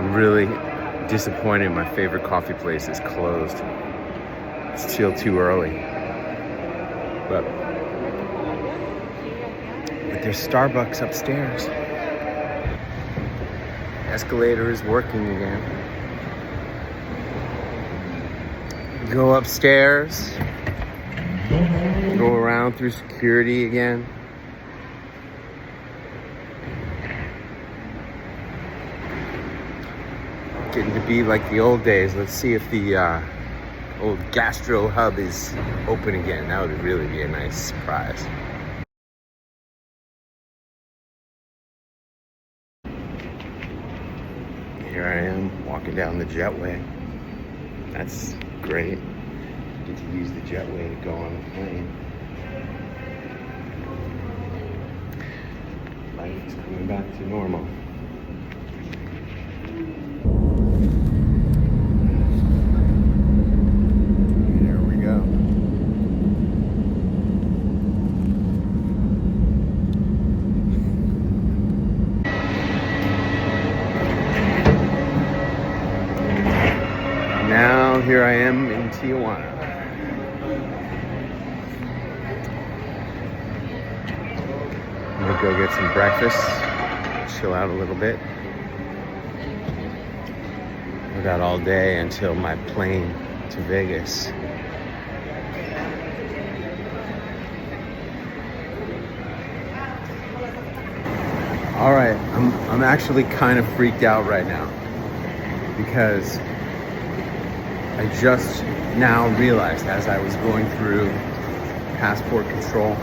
I'm really disappointed my favorite coffee place is closed. It's still too early. But there's Starbucks upstairs. Escalator is working again. Go upstairs. Go around through security again. Getting to be like the old days. Let's see if the old gastro hub is open again. That would really be a nice surprise. Here I am walking down the jetway. That's great. Get to use the jetway to go on the plane. Life is coming back to normal. Here we go. Now here I am in Tijuana. I'm gonna go get some breakfast, chill out a little bit. I got all day until my plane to Vegas. All right, I'm actually kind of freaked out right now because I just now realized as I was going through passport control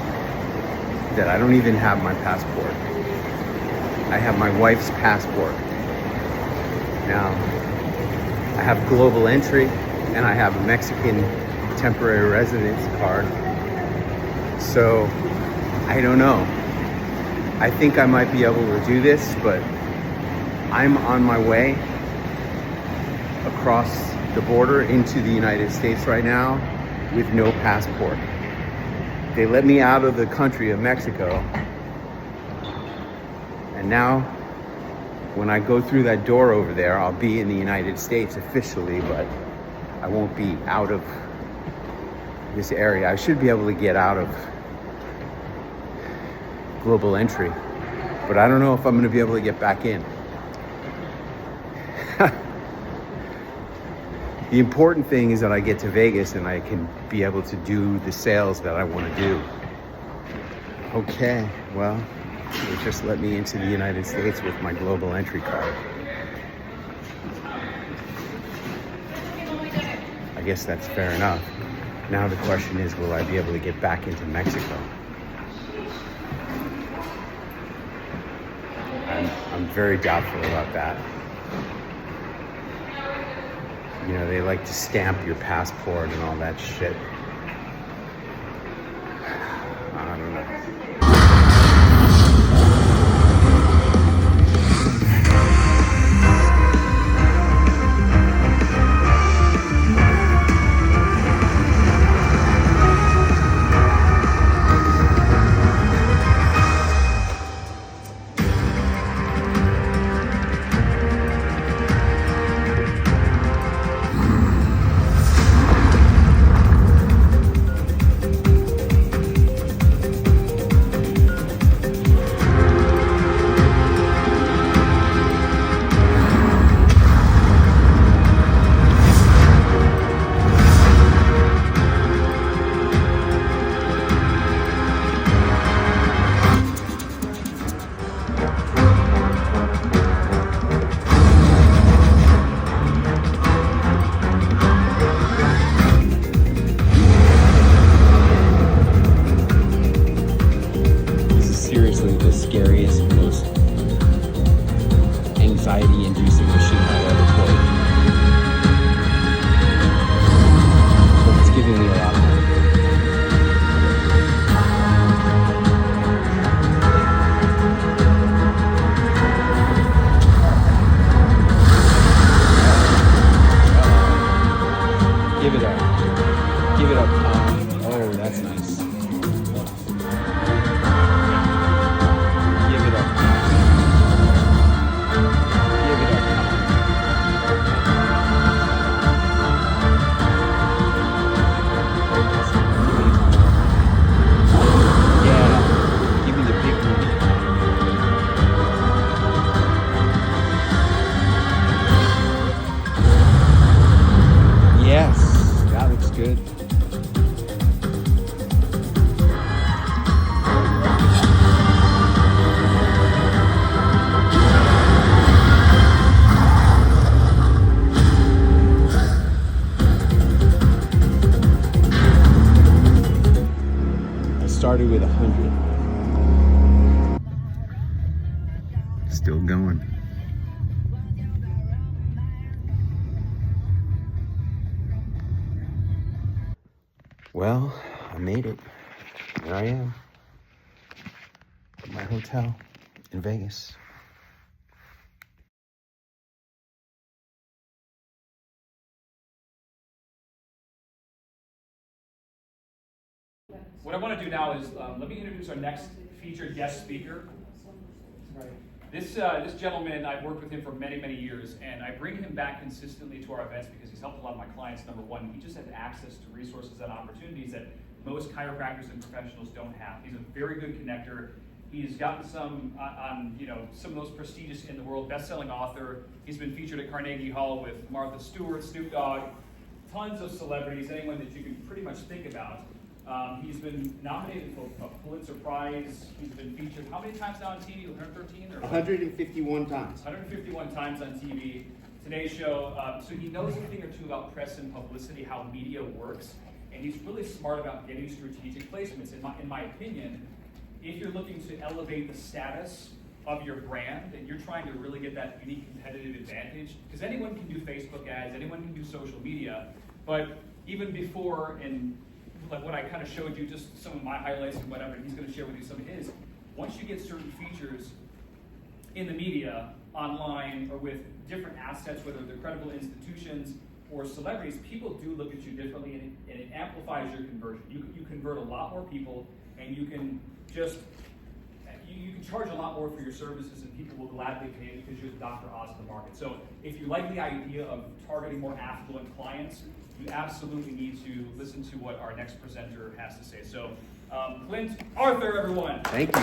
that I don't even have my passport. I have my wife's passport. Now, I have global entry and I have a Mexican temporary residence card. So, I don't know. I think I might be able to do this, but I'm on my way across the border into the United States right now with no passport. They let me out of the country of Mexico. And now, when I go through that door over there, I'll be in the United States officially, but I won't be out of this area. I should be able to get out of global entry, but I don't know if I'm gonna be able to get back in. The important thing is that I get to Vegas and I can be able to do the sales that I want to do. Okay, well, they just let me into the United States with my global entry card. I guess that's fair enough. Now the question is, will I be able to get back into Mexico? I'm very doubtful about that. You know, they like to stamp your passport and all that shit. I don't know. started with 100. Still going. Well, I made it. Here I am at my hotel in Vegas. What I want to do now is let me introduce our next featured guest speaker. This gentleman, I've worked with him for many, many years, and I bring him back consistently to our events because he's helped a lot of my clients. Number one, he just has access to resources and opportunities that most chiropractors and professionals don't have. He's a very good connector. He's gotten some on some of those prestigious in the world, best-selling author. He's been featured at Carnegie Hall with Martha Stewart, Snoop Dogg, tons of celebrities, anyone that you can pretty much think about. He's been nominated for a Pulitzer Prize. He's been featured how many times now on TV? 113 or 151 times. 151 times on TV. Today's Show. So he knows a thing or two about press and publicity, how media works, and he's really smart about getting strategic placements. In my opinion, if you're looking to elevate the status of your brand and you're trying to really get that unique competitive advantage, because anyone can do Facebook ads, anyone can do social media, but even before and like what I kind of showed you, just some of my highlights and whatever, and he's going to share with you some of his. Once you get certain features in the media, online, or with different assets, whether they're credible institutions or celebrities, people do look at you differently, and it amplifies your conversion. You convert a lot more people, and you can just you can charge a lot more for your services, and people will gladly pay it because you're the Dr. Oz of the market. So if you like the idea of targeting more affluent clients, you absolutely need to listen to what our next presenter has to say. So, Clint Arthur, everyone. Thank you.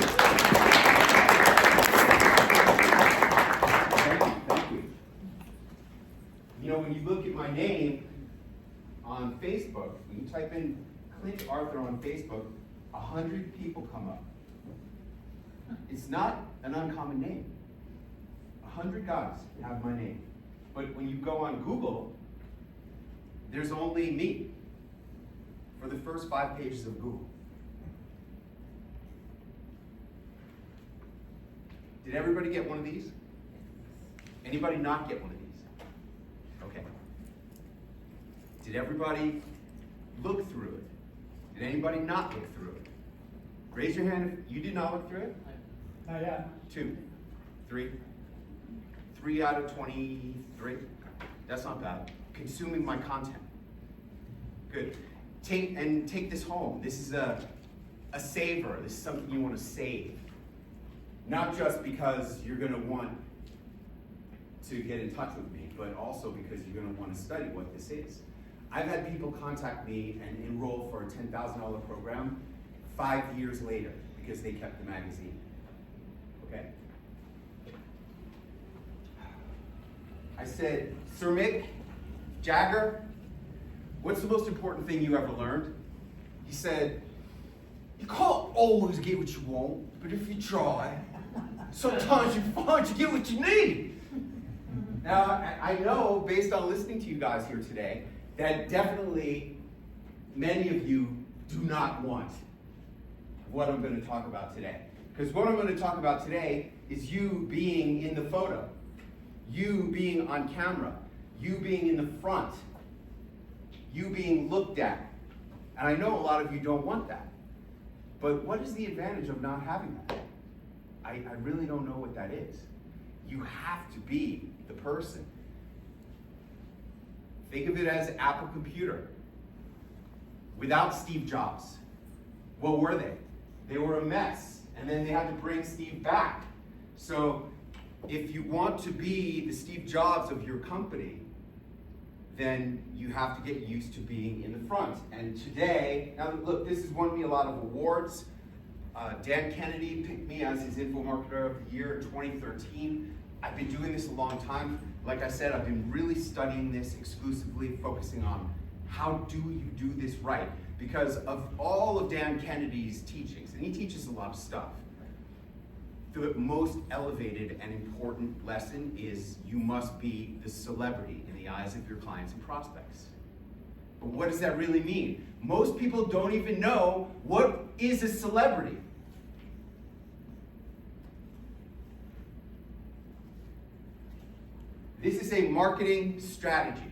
Thank you. You know, when you look at my name on Facebook, when you type in Clint Arthur on Facebook, 100 people come up. It's not an uncommon name. 100 guys have my name. But when you go on Google, there's only me for the first 5 pages of Google. Did everybody get one of these? Anybody not get one of these? Okay. Did everybody look through it? Did anybody not look through it? Raise your hand if you did not look through it. Yeah. 2, 3. 3 out of 23. That's not bad. Consuming my content. Good. Take this home. This is a saver. This is something you want to save. Not just because you're going to want to get in touch with me, but also because you're going to want to study what this is. I've had people contact me and enroll for a $10,000 program 5 years later because they kept the magazine. Okay? I said, Sir Mick Jagger, what's the most important thing you ever learned? He said, you can't always get what you want, but if you try, sometimes you find you get what you need. Now, I know, based on listening to you guys here today, that definitely many of you do not want what I'm going to talk about today. Because what I'm going to talk about today is you being in the photo, you being on camera, you being in the front, you being looked at. And I know a lot of you don't want that. But what is the advantage of not having that? I really don't know what that is. You have to be the person. Think of it as Apple Computer. Without Steve Jobs, what were they? They were a mess. And then they had to bring Steve back. So if you want to be the Steve Jobs of your company, then you have to get used to being in the front. And today, now look, this has won me a lot of awards. Dan Kennedy picked me as his Info Marketer of the Year in 2013. I've been doing this a long time. Like I said, I've been really studying this exclusively, focusing on how do you do this right? Because of all of Dan Kennedy's teachings, and he teaches a lot of stuff, the most elevated and important lesson is you must be the celebrity in the eyes of your clients and prospects. But what does that really mean? Most people don't even know what is a celebrity. This is a marketing strategy.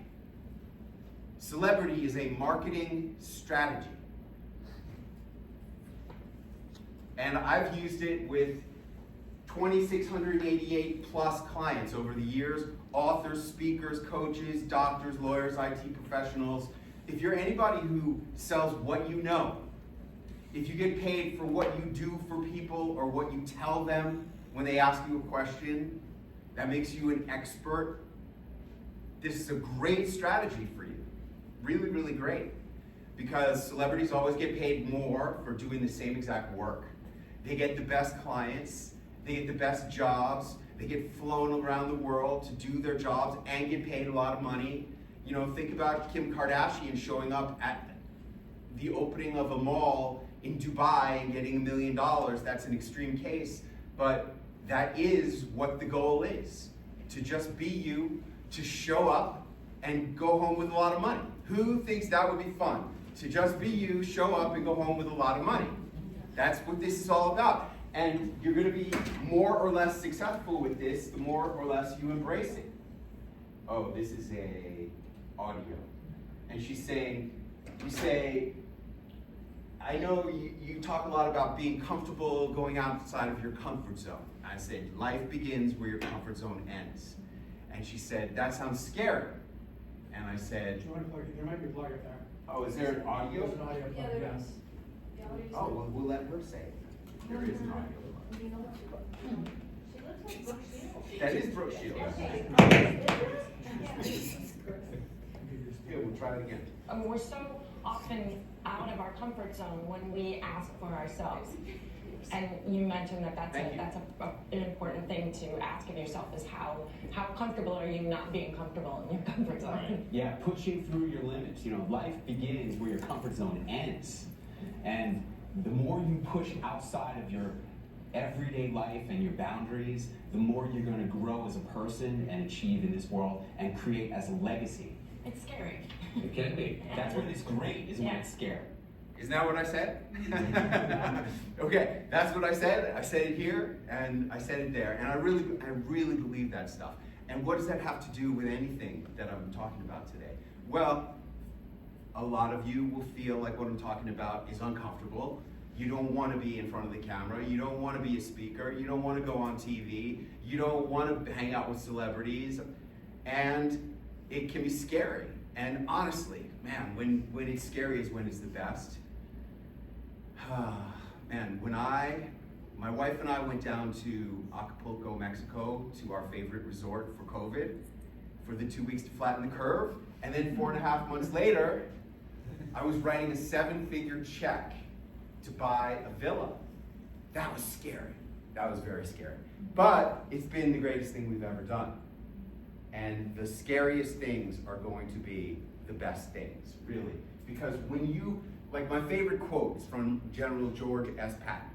Celebrity is a marketing strategy. And I've used it with 2,688 plus clients over the years, authors, speakers, coaches, doctors, lawyers, IT professionals. If you're anybody who sells what you know, if you get paid for what you do for people or what you tell them when they ask you a question, that makes you an expert. This is a great strategy for you. Really, really great. Because celebrities always get paid more for doing the same exact work. They get the best clients, they get the best jobs, they get flown around the world to do their jobs and get paid a lot of money. You know, think about Kim Kardashian showing up at the opening of a mall in Dubai and getting $1 million. That's an extreme case, but that is what the goal is. To just be you, to show up and go home with a lot of money. Who thinks that would be fun? To just be you, show up and go home with a lot of money. That's what this is all about. And you're going to be more or less successful with this the more or less you embrace it. Oh, this is a audio. And she's saying, you say, I know you talk a lot about being comfortable, going outside of your comfort zone. I said, life begins where your comfort zone ends. And she said, that sounds scary. And I said, Do you want to plug it? There might be a plug up there. oh, is there an audio? There's an audio plug, Yeah, there yes. is. Yeah, what do you Oh, say? well, we'll let her say it. There is an audio. You know what she looks like Brooke Shields. That is Brooke Shields. Okay. Here, we'll try it again. We're so often out of our comfort zone when we ask for ourselves. And you mentioned that Thank you. an important thing to ask of yourself is how comfortable are you not being comfortable in your comfort zone? Yeah, pushing through your limits. You know, life begins where your comfort zone ends. And the more you push outside of your everyday life and your boundaries, the more you're going to grow as a person and achieve in this world and create as a legacy. It's scary. It can be. That's when it's great, is when it's scary. Isn't that what I said? Okay, that's what I said. I said it here, and I said it there. And I really believe that stuff. And what does that have to do with anything that I'm talking about today? Well, a lot of you will feel like what I'm talking about is uncomfortable. You don't want to be in front of the camera. You don't want to be a speaker. You don't want to go on TV. You don't want to hang out with celebrities. And it can be scary. And honestly, man, when it's scary is when it's the best. Man, when my wife and I went down to Acapulco, Mexico, to our favorite resort for COVID, for the 2 weeks to flatten the curve, and then 4.5 months later, I was writing a 7-figure check to buy a villa. That was scary. That was very scary. But it's been the greatest thing we've ever done. And the scariest things are going to be the best things, really. Because when you, like my favorite quote is from General George S. Patton,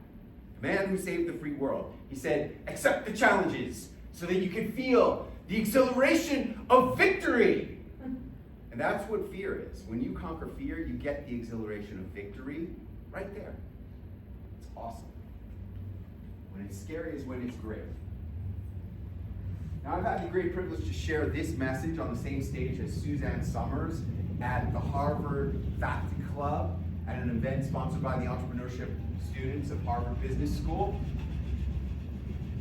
the man who saved the free world. He said, accept the challenges so that you can feel the exhilaration of victory. And that's what fear is. When you conquer fear, you get the exhilaration of victory right there. It's awesome. When it's scary is when it's great. Now, I've had the great privilege to share this message on the same stage as Suzanne Summers at the Harvard Faculty Club at an event sponsored by the entrepreneurship students of Harvard Business School.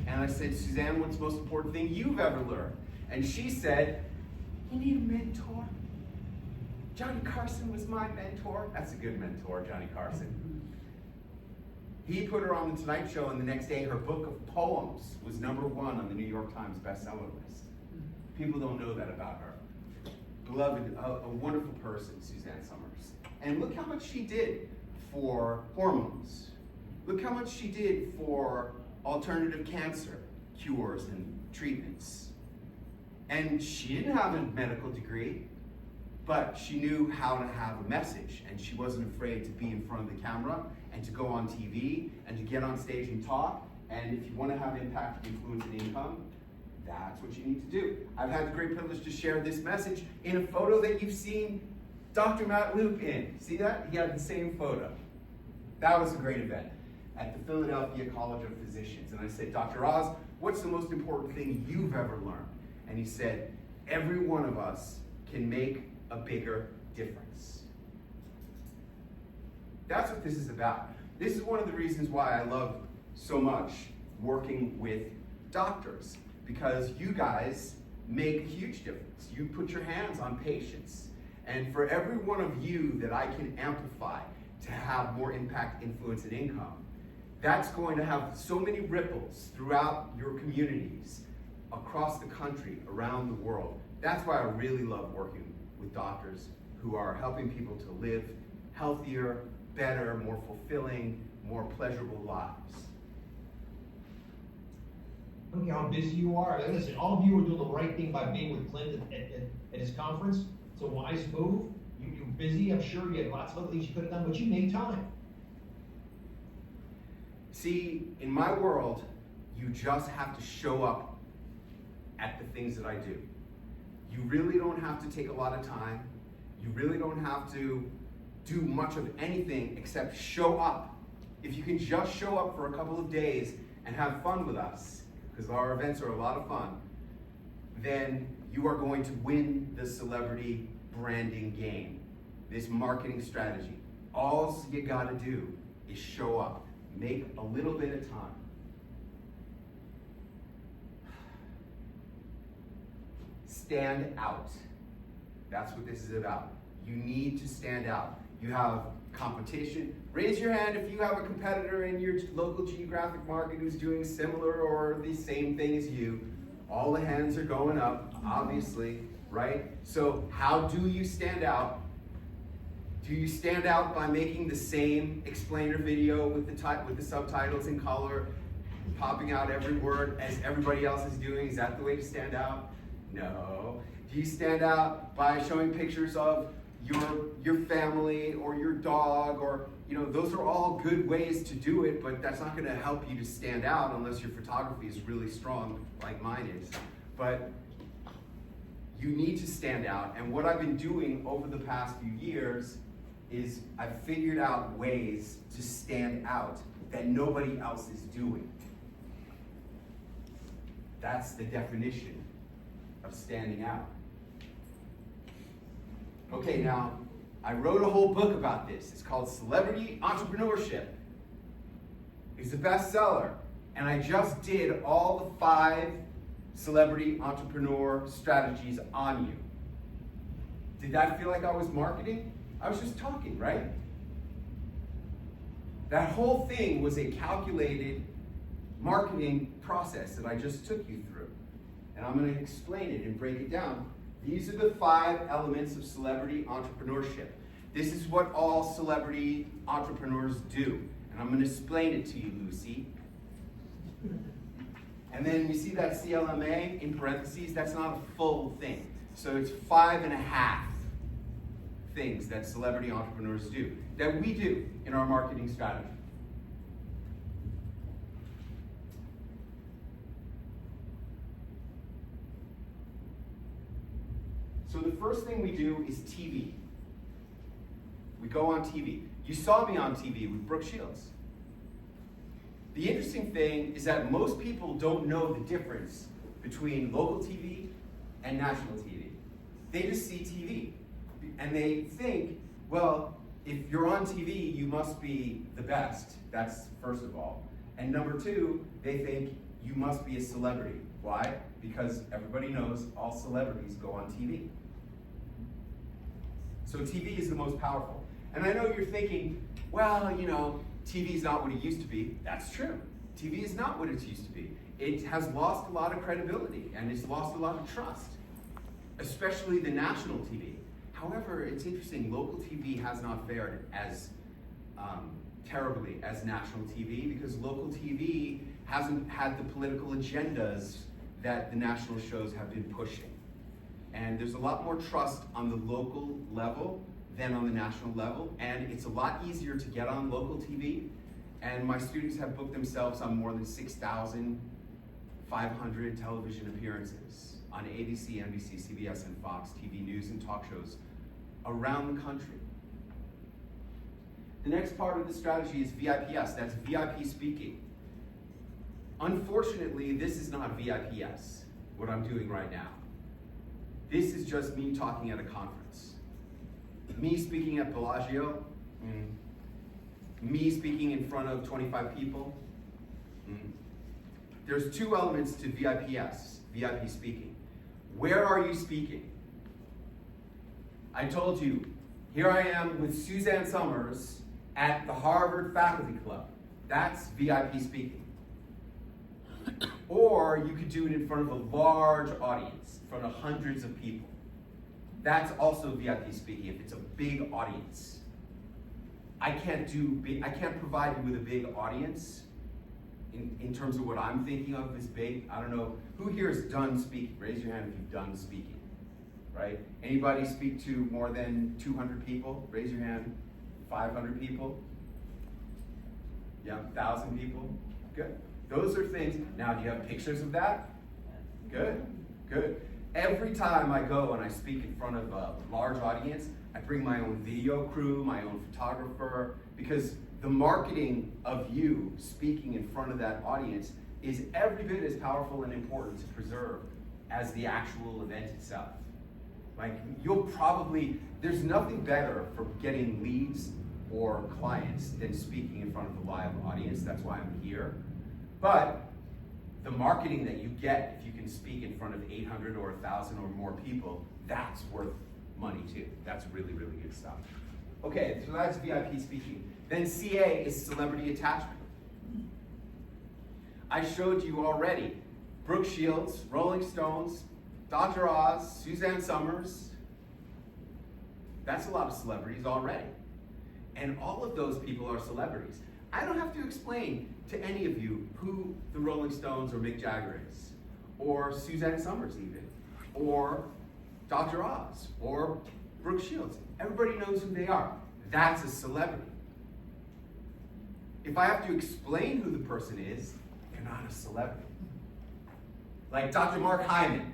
And I said, Suzanne, what's the most important thing you've ever learned? And she said, you need a mentor. Johnny Carson was my mentor. That's a good mentor, Johnny Carson. He put her on the Tonight Show, and the next day her book of poems was #1 on the New York Times bestseller list. People don't know that about her. Beloved, a wonderful person, Suzanne Summers. And look how much she did for hormones. Look how much she did for alternative cancer cures and treatments. And she didn't have a medical degree, but she knew how to have a message, and she wasn't afraid to be in front of the camera and to go on TV and to get on stage and talk. And if you want to have impact, influence, and income, that's what you need to do. I've had the great privilege to share this message in a photo that you've seen Dr. Matt Luke in. See that? He had the same photo. That was a great event at the Philadelphia College of Physicians. And I said, Dr. Oz, what's the most important thing you've ever learned? And he said, every one of us can make a bigger difference. That's what this is about. This is one of the reasons why I love so much working with doctors, because you guys make a huge difference. You put your hands on patients. And for every one of you that I can amplify to have more impact, influence, and income, that's going to have so many ripples throughout your communities, across the country, around the world. That's why I really love working with doctors who are helping people to live healthier, better, more fulfilling, more pleasurable lives. Look how busy you are. And listen, all of you are doing the right thing by being with Clint at his conference. It's a wise move. You're busy. I'm sure you had lots of other things you could have done, but you made time. See, in my world, you just have to show up at the things that I do. You really don't have to take a lot of time. You really don't have to do much of anything except show up. If you can just show up for a couple of days and have fun with us, because our events are a lot of fun, then you are going to win the celebrity branding game, this marketing strategy. All you gotta do is show up. Make a little bit of time. Stand out. That's what this is about. You need to stand out. You have competition. Raise your hand if you have a competitor in your local geographic market who's doing similar or the same thing as you. All the hands are going up, obviously, right? So how do you stand out? Do you stand out by making the same explainer video with the subtitles in color, popping out every word as everybody else is doing? Is that the way to stand out? No. Do you stand out by showing pictures of your family or your dog, or those are all good ways to do it, but that's not going to help you to stand out unless your photography is really strong like mine is. But you need to stand out, and what I've been doing over the past few years is I've figured out ways to stand out that nobody else is doing. That's the definition of standing out. Okay, now, I wrote a whole book about this. It's called Celebrity Entrepreneurship. It's a bestseller. And I just did all the 5 celebrity entrepreneur strategies on you. Did that feel like I was marketing? I was just talking, right? That whole thing was a calculated marketing process that I just took you through. And I'm going to explain it and break it down. These are the 5 elements of celebrity entrepreneurship. This is what all celebrity entrepreneurs do. And I'm going to explain it to you, Lucy. And then you see that CLMA in parentheses? That's not a full thing. So it's 5.5 things that celebrity entrepreneurs do, that we do in our marketing strategy. So the first thing we do is TV. We go on TV. You saw me on TV with Brooke Shields. The interesting thing is that most people don't know the difference between local TV and national TV. They just see TV. And they think, well, if you're on TV, you must be the best. That's first of all. And number 2, they think you must be a celebrity. Why? Because everybody knows all celebrities go on TV. So TV is the most powerful. And I know you're thinking, well, TV is not what it used to be. That's true. TV is not what it used to be. It has lost a lot of credibility and it's lost a lot of trust, especially the national TV. However, it's interesting, local TV has not fared as terribly as national TV because local TV hasn't had the political agendas that the national shows have been pushing. And there's a lot more trust on the local level than on the national level, and it's a lot easier to get on local TV. And my students have booked themselves on more than 6,500 television appearances on ABC, NBC, CBS, and Fox TV news and talk shows around the country. The next part of the strategy is VIPS. That's VIP speaking. Unfortunately, this is not VIPS, what I'm doing right now. This is just me talking at a conference. Me speaking at Bellagio. Me speaking in front of 25 people. There's two elements to VIPS, VIP speaking. Where are you speaking? I told you, here I am with Suzanne Summers at the Harvard Faculty Club. That's VIP speaking. Or you could do it in front of a large audience, in front of hundreds of people. That's also VIP speaking if it's a big audience. I can't provide you with a big audience in terms of what I'm thinking of as big. I don't know, who here is done speaking? Raise your hand if you've done speaking, right? Anybody speak to more than 200 people? Raise your hand. 500 people? Yeah, 1,000 people? Good. Those are things. Now, do you have pictures of that? Good, good. Every time I go and I speak in front of a large audience, I bring my own video crew, my own photographer, because the marketing of you speaking in front of that audience is every bit as powerful and important to preserve as the actual event itself. Like, there's nothing better for getting leads or clients than speaking in front of a live audience. That's why I'm here. But the marketing that you get if you can speak in front of 800 or 1,000 or more people, that's worth money too. That's really, really good stuff. Okay, so that's VIP speaking. Then CA is celebrity attachment. I showed you already Brooke Shields, Rolling Stones, Dr. Oz, Suzanne Summers. That's a lot of celebrities already. And all of those people are celebrities. I don't have to explain to any of you who the Rolling Stones or Mick Jagger is, or Suzanne Summers even, or Dr. Oz, or Brooke Shields. Everybody knows who they are. That's a celebrity. If I have to explain who the person is, they're not a celebrity. Like Dr. Mark Hyman.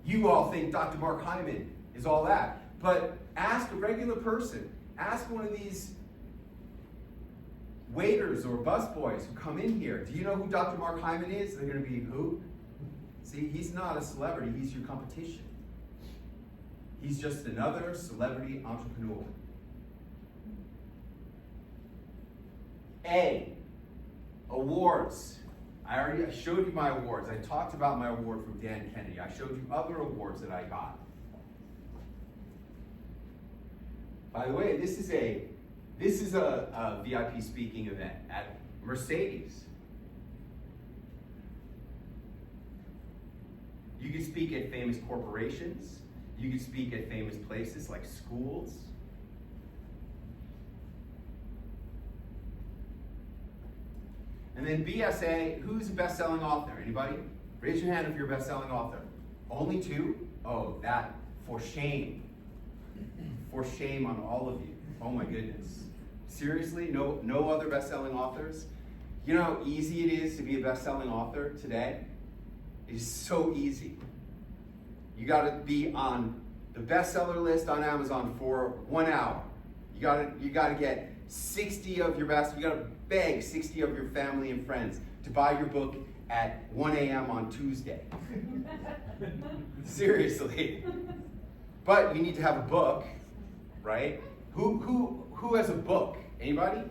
You all think Dr. Mark Hyman is all that. But ask a regular person. Ask one of these waiters or busboys who come in here. Do you know who Dr. Mark Hyman is? They're going to be who? See, he's not a celebrity. He's your competition. He's just another celebrity entrepreneur. A, awards. I showed you my awards. I talked about my award from Dan Kennedy. I showed you other awards that I got. By the way, this is a VIP speaking event at Mercedes. You can speak at famous corporations. You can speak at famous places like schools. And then BSA, who's a best-selling author? Anybody? Raise your hand if you're a best-selling author. Only two? Oh, that, for shame. For shame on all of you. Oh my goodness. Seriously? No other best-selling authors? You know how easy it is to be a best-selling author today? It is so easy. You gotta be on the bestseller list on Amazon for 1 hour. You gotta get 60 of your best, you gotta beg 60 of your family and friends to buy your book at 1 a.m. on Tuesday. Seriously. But you need to have a book, right? Who has a book? Anybody?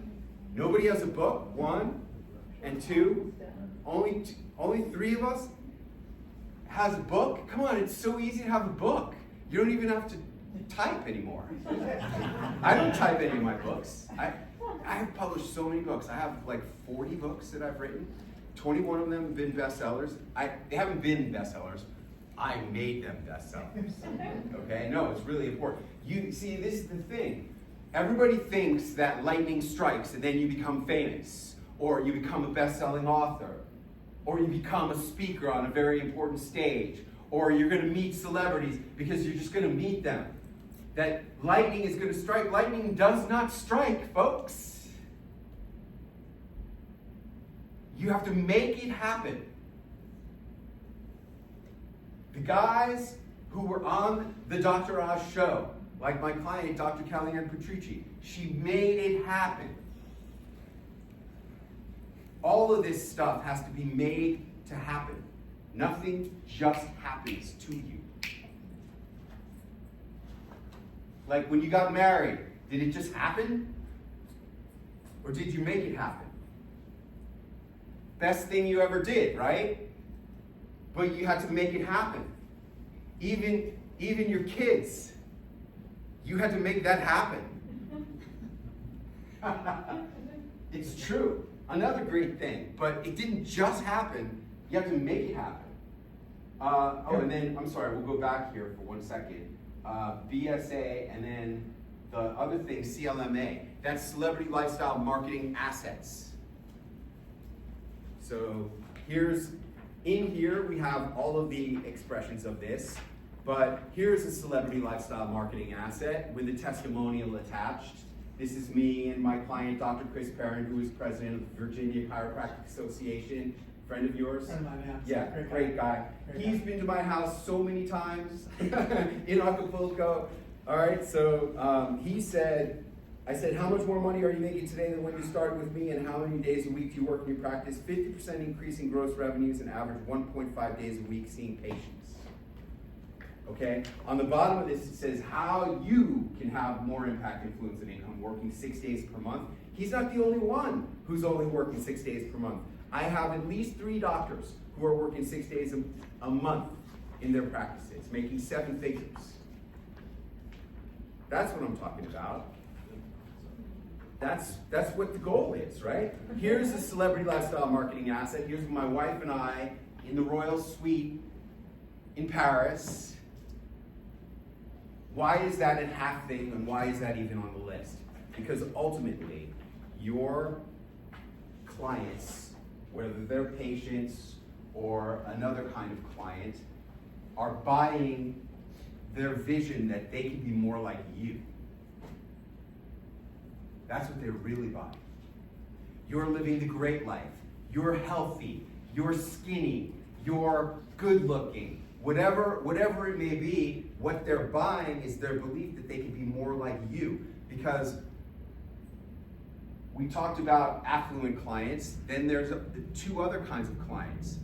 Nobody has a book? 1 and 2? Only 3 of us has a book? Come on, it's so easy to have a book. You don't even have to type anymore. I don't type any of my books. I have published so many books. I have like 40 books that I've written. 21 of them have been bestsellers. They haven't been bestsellers. I made them bestsellers. Okay? No, it's really important. You see, this is the thing. Everybody thinks that lightning strikes and then you become famous, or you become a best-selling author, or you become a speaker on a very important stage, or you're going to meet celebrities because you're just going to meet them. That lightning is going to strike. Lightning does not strike, folks. You have to make it happen. The guys who were on the Dr. Oz show, Like my client, Dr. Kellyanne Petrucci, she made it happen. All of this stuff has to be made to happen. Nothing just happens to you. Like when you got married, did it just happen? Or did you make it happen? Best thing you ever did, right? But you had to make it happen. Even your kids, you had to make that happen. It's true. Another great thing, but it didn't just happen. You have to make it happen. And then, I'm sorry, we'll go back here for 1 second. BSA, and then the other thing, CLMA. That's Celebrity Lifestyle Marketing Assets. So in here we have all of the expressions of this, but here's a celebrity lifestyle marketing asset with a testimonial attached. This is me and my client, Dr. Chris Perrin, who is president of the Virginia Chiropractic Association. Friend of yours? Friend of mine, yeah. Yeah, great guy. He's been to my house so many times in Acapulco. All right, so he said, I said, how much more money are you making today than when you started with me, and how many days a week do you work in your practice? 50% increase in gross revenues and average 1.5 days a week seeing patients. Okay? On the bottom of this, it says how you can have more impact, influence, and income working 6 days per month. He's not the only one who's only working 6 days per month. I have at least 3 doctors who are working 6 days a month in their practices, making 7 figures. That's what I'm talking about. That's what the goal is, right? Here's a celebrity lifestyle marketing asset. Here's my wife and I in the royal suite in Paris. Why is that a half thing, and why is that even on the list? Because ultimately, your clients, whether they're patients or another kind of client, are buying their vision that they can be more like you. That's what they're really buying. You're living the great life. You're healthy. You're skinny. You're good looking. Whatever it may be, what they're buying is their belief that they can be more like you. Because we talked about affluent clients, then there's 2 other kinds of clients.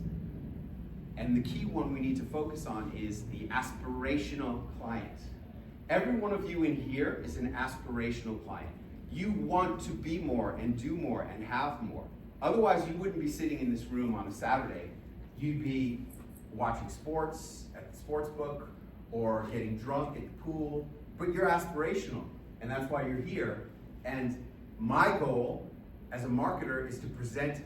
And the key one we need to focus on is the aspirational client. Every one of you in here is an aspirational client. You want to be more and do more and have more. Otherwise, you wouldn't be sitting in this room on a Saturday. You'd be watching sports at the sports book or getting drunk at the pool. But you're aspirational, and that's why you're here. And my goal as a marketer is to present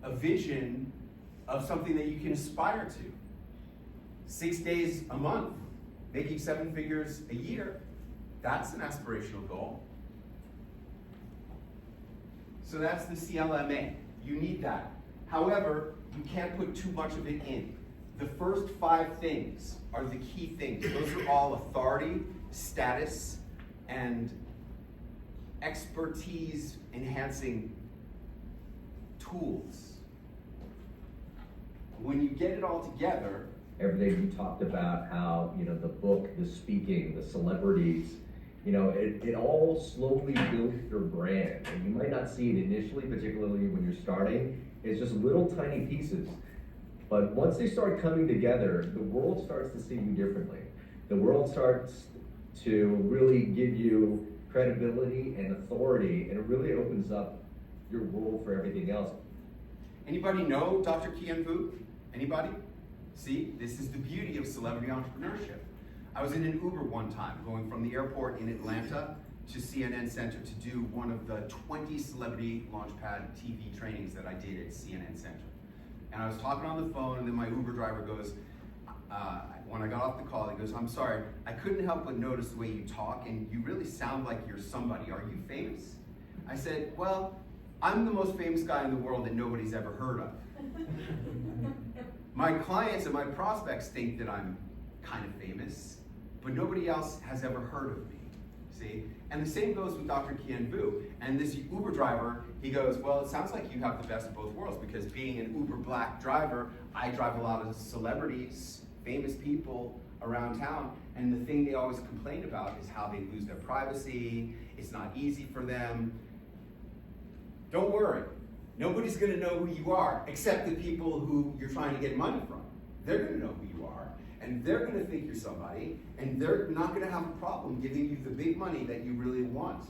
a vision of something that you can aspire to. 6 days a month, making 7 figures a year. That's an aspirational goal. So that's the CLMA. You need that. However, you can't put too much of it in. The first 5 things are the key things. Those are all authority, status, and expertise enhancing tools. When you get it all together, every day you talked about how, the book, the speaking, the celebrities, it all slowly builds your brand. And you might not see it initially, particularly when you're starting. It's just little tiny pieces. But once they start coming together, the world starts to see you differently. The world starts to really give you credibility and authority, and it really opens up your world for everything else. Anybody know Dr. Kian Vu? Anybody? See, this is the beauty of celebrity entrepreneurship. I was in an Uber one time, going from the airport in Atlanta to CNN Center to do one of the 20 celebrity launchpad TV trainings that I did at CNN Center. And I was talking on the phone, and then my Uber driver goes, when I got off the call, he goes, I'm sorry, I couldn't help but notice the way you talk, and you really sound like you're somebody. Are you famous? I said, well, I'm the most famous guy in the world that nobody's ever heard of. My clients and my prospects think that I'm kind of famous, but nobody else has ever heard of me, see? And the same goes with Dr. Kian Vu. And this Uber driver, he goes, well, it sounds like you have the best of both worlds, because being an Uber Black driver, I drive a lot of celebrities, famous people. around town, and the thing they always complain about is how they lose their privacy, it's not easy for them. Don't worry, nobody's gonna know who you are except the people who you're trying to get money from. They're gonna know who you are, and they're gonna think you're somebody, and they're not gonna have a problem giving you the big money that you really want.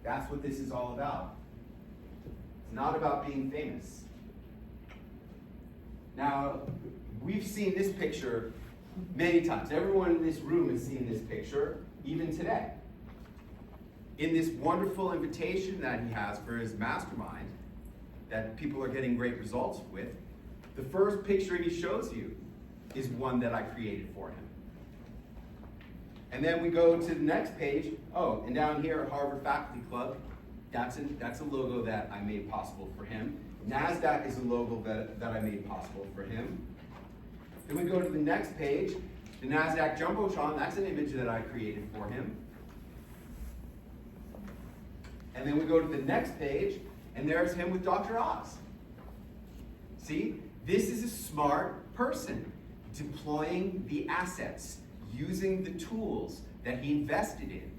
That's what this is all about. It's not about being famous. Now, we've seen this picture many times. Everyone in this room has seen this picture, even today. In this wonderful invitation that he has for his mastermind, that people are getting great results with, the first picture he shows you is one that I created for him. And then we go to the next page. Oh, and down here at Harvard Faculty Club, that's a logo that I made possible for him. NASDAQ is a logo that I made possible for him. Then we go to the next page, the NASDAQ Jumbotron, that's an image that I created for him. And then we go to the next page, and there's him with Dr. Oz. See, this is a smart person deploying the assets, using the tools that he invested in.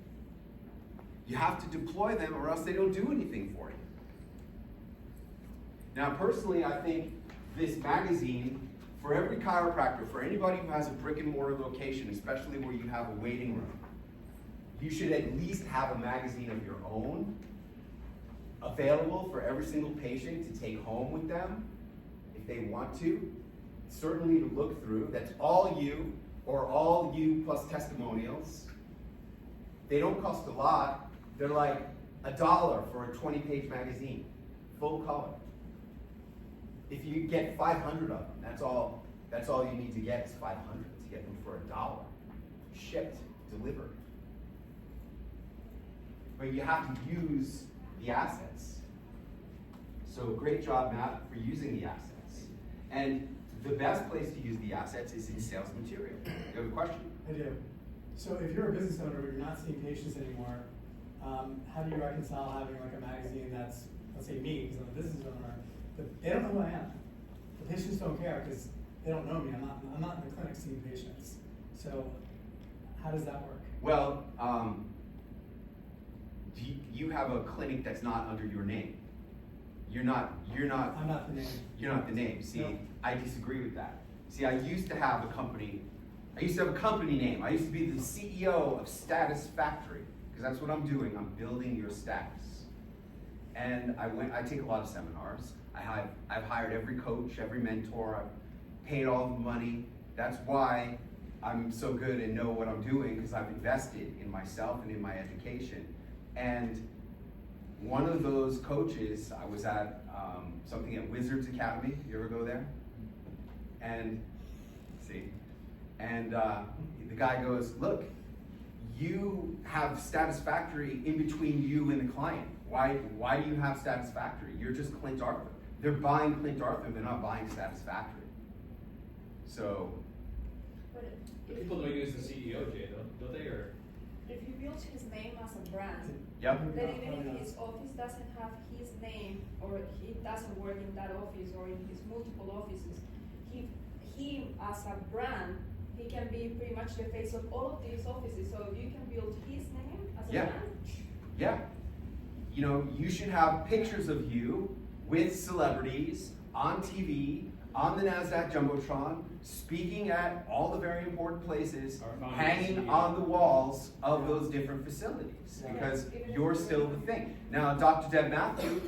You have to deploy them or else they don't do anything for you. Now, personally, I think this magazine, for every chiropractor, for anybody who has a brick and mortar location, especially where you have a waiting room, you should at least have a magazine of your own available for every single patient to take home with them if they want to. Certainly to look through. That's all you, or all you plus testimonials. They don't cost a lot. They're like $1 for a 20-page magazine, full color. If you get 500 of them, that's all you need to get is 500 to get them for $1. Shipped, delivered. But you have to use the assets. So great job, Matt, for using the assets. And the best place to use the assets is in sales material. You have a question? I do. So if you're a business owner but you're not seeing patients anymore, how do you reconcile having like a magazine that's, let's say me, because I'm a business owner, but they don't know who I am. The patients don't care because they don't know me. I'm not in the clinic seeing patients. So how does that work? Well, you have a clinic that's not under your name. I'm not the name. You're not the name. See, no. I disagree with that. See, I used to have a company name. I used to be the CEO of Status Factory, because that's what I'm doing. I'm building your status. And I take a lot of seminars. I've hired every coach, every mentor. I've paid all the money. That's why I'm so good and know what I'm doing, because I've invested in myself and in my education. And one of those coaches, I was at something at Wizards Academy. You ever go there? And the guy goes, look, you have Status Factory in between you and the client. Why do you have Status Factory? You're just Clint Arthur. They're buying Clint Arthur, they're not buying Status Factory. So. But People don't use the CEO, Jay, don't they? Or if you build his name as a brand, Yep. then even if his office doesn't have his name, or he doesn't work in that office or in his multiple offices, he as a brand, he can be pretty much the face of all of these offices. So if you can build his name as a brand. Yeah. You know, you should have pictures of you with celebrities on TV, on the NASDAQ Jumbotron, speaking at all the very important places, hanging on the walls of those different facilities, because you're still the thing. Now, Dr. Deb Matthew,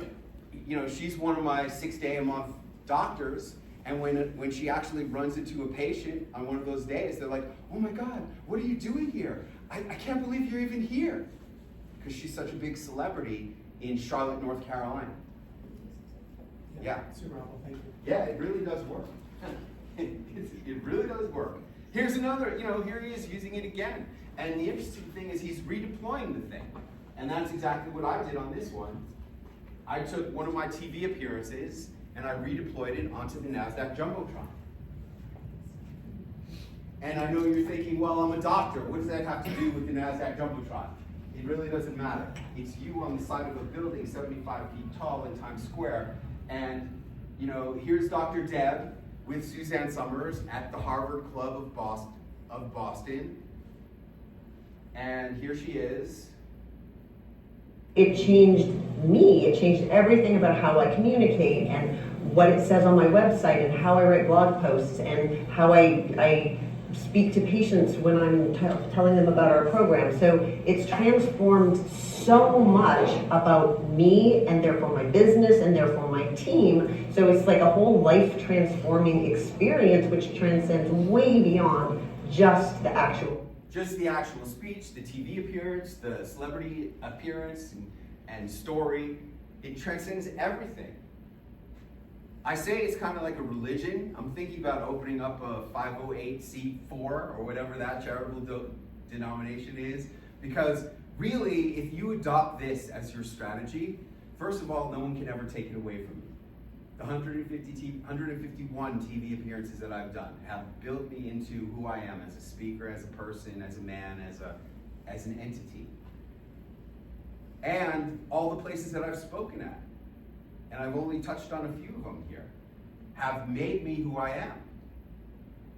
you know, she's one of my 6-day-a-month doctors, and when she actually runs into a patient on one of those days, they're like, oh my God, what are you doing here? I can't believe you're even here. Because she's such a big celebrity in Charlotte, North Carolina. Yeah. Super helpful, thank you. Yeah, it really does work. It really does work. Here's another, here he is using it again. And the interesting thing is he's redeploying the thing. And that's exactly what I did on this one. I took one of my TV appearances and I redeployed it onto the NASDAQ Jumbotron. And I know you're thinking, well, I'm a doctor. What does that have to do with the NASDAQ Jumbotron? It really doesn't matter. It's you on the side of a building 75 feet tall in Times Square. And, here's Dr. Deb with Suzanne Summers at the Harvard Club of Boston. of Boston. And here she is. It changed me. It changed everything about how I communicate and what it says on my website and how I write blog posts and how I speak to patients when I'm telling them about our program. So it's transformed so much about me and therefore my business and therefore my team. So it's like a whole life transforming experience which transcends way beyond just the actual speech, the TV appearance, the celebrity appearance and story. It transcends everything. I say it's kind of like a religion. I'm thinking about opening up a 508c4 or whatever that charitable denomination is, because really, if you adopt this as your strategy, first of all, no one can ever take it away from you. The 151 TV appearances that I've done have built me into who I am as a speaker, as a person, as a man, as an entity. And all the places that I've spoken at, and I've only touched on a few of them here, have made me who I am.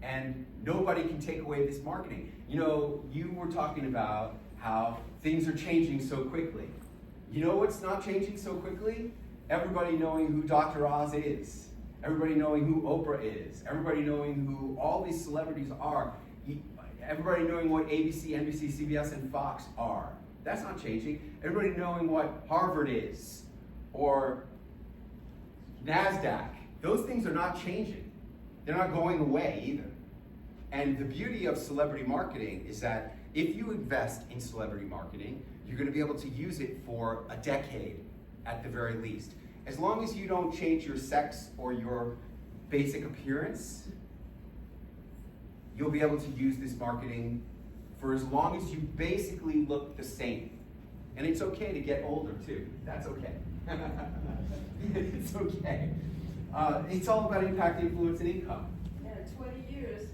And nobody can take away this marketing. You know, you were talking about how things are changing so quickly. You know what's not changing so quickly? Everybody knowing who Dr. Oz is, everybody knowing who Oprah is, everybody knowing who all these celebrities are, everybody knowing what ABC, NBC, CBS, and Fox are. That's not changing. Everybody knowing what Harvard is, or NASDAQ. Those things are not changing. They're not going away either. And the beauty of celebrity marketing is that if you invest in celebrity marketing, you're going to be able to use it for a decade at the very least. As long as you don't change your sex or your basic appearance, you'll be able to use this marketing for as long as you basically look the same. And it's okay to get older too. That's okay. It's okay. It's all about impact, influence, and income. Yeah, 20 years,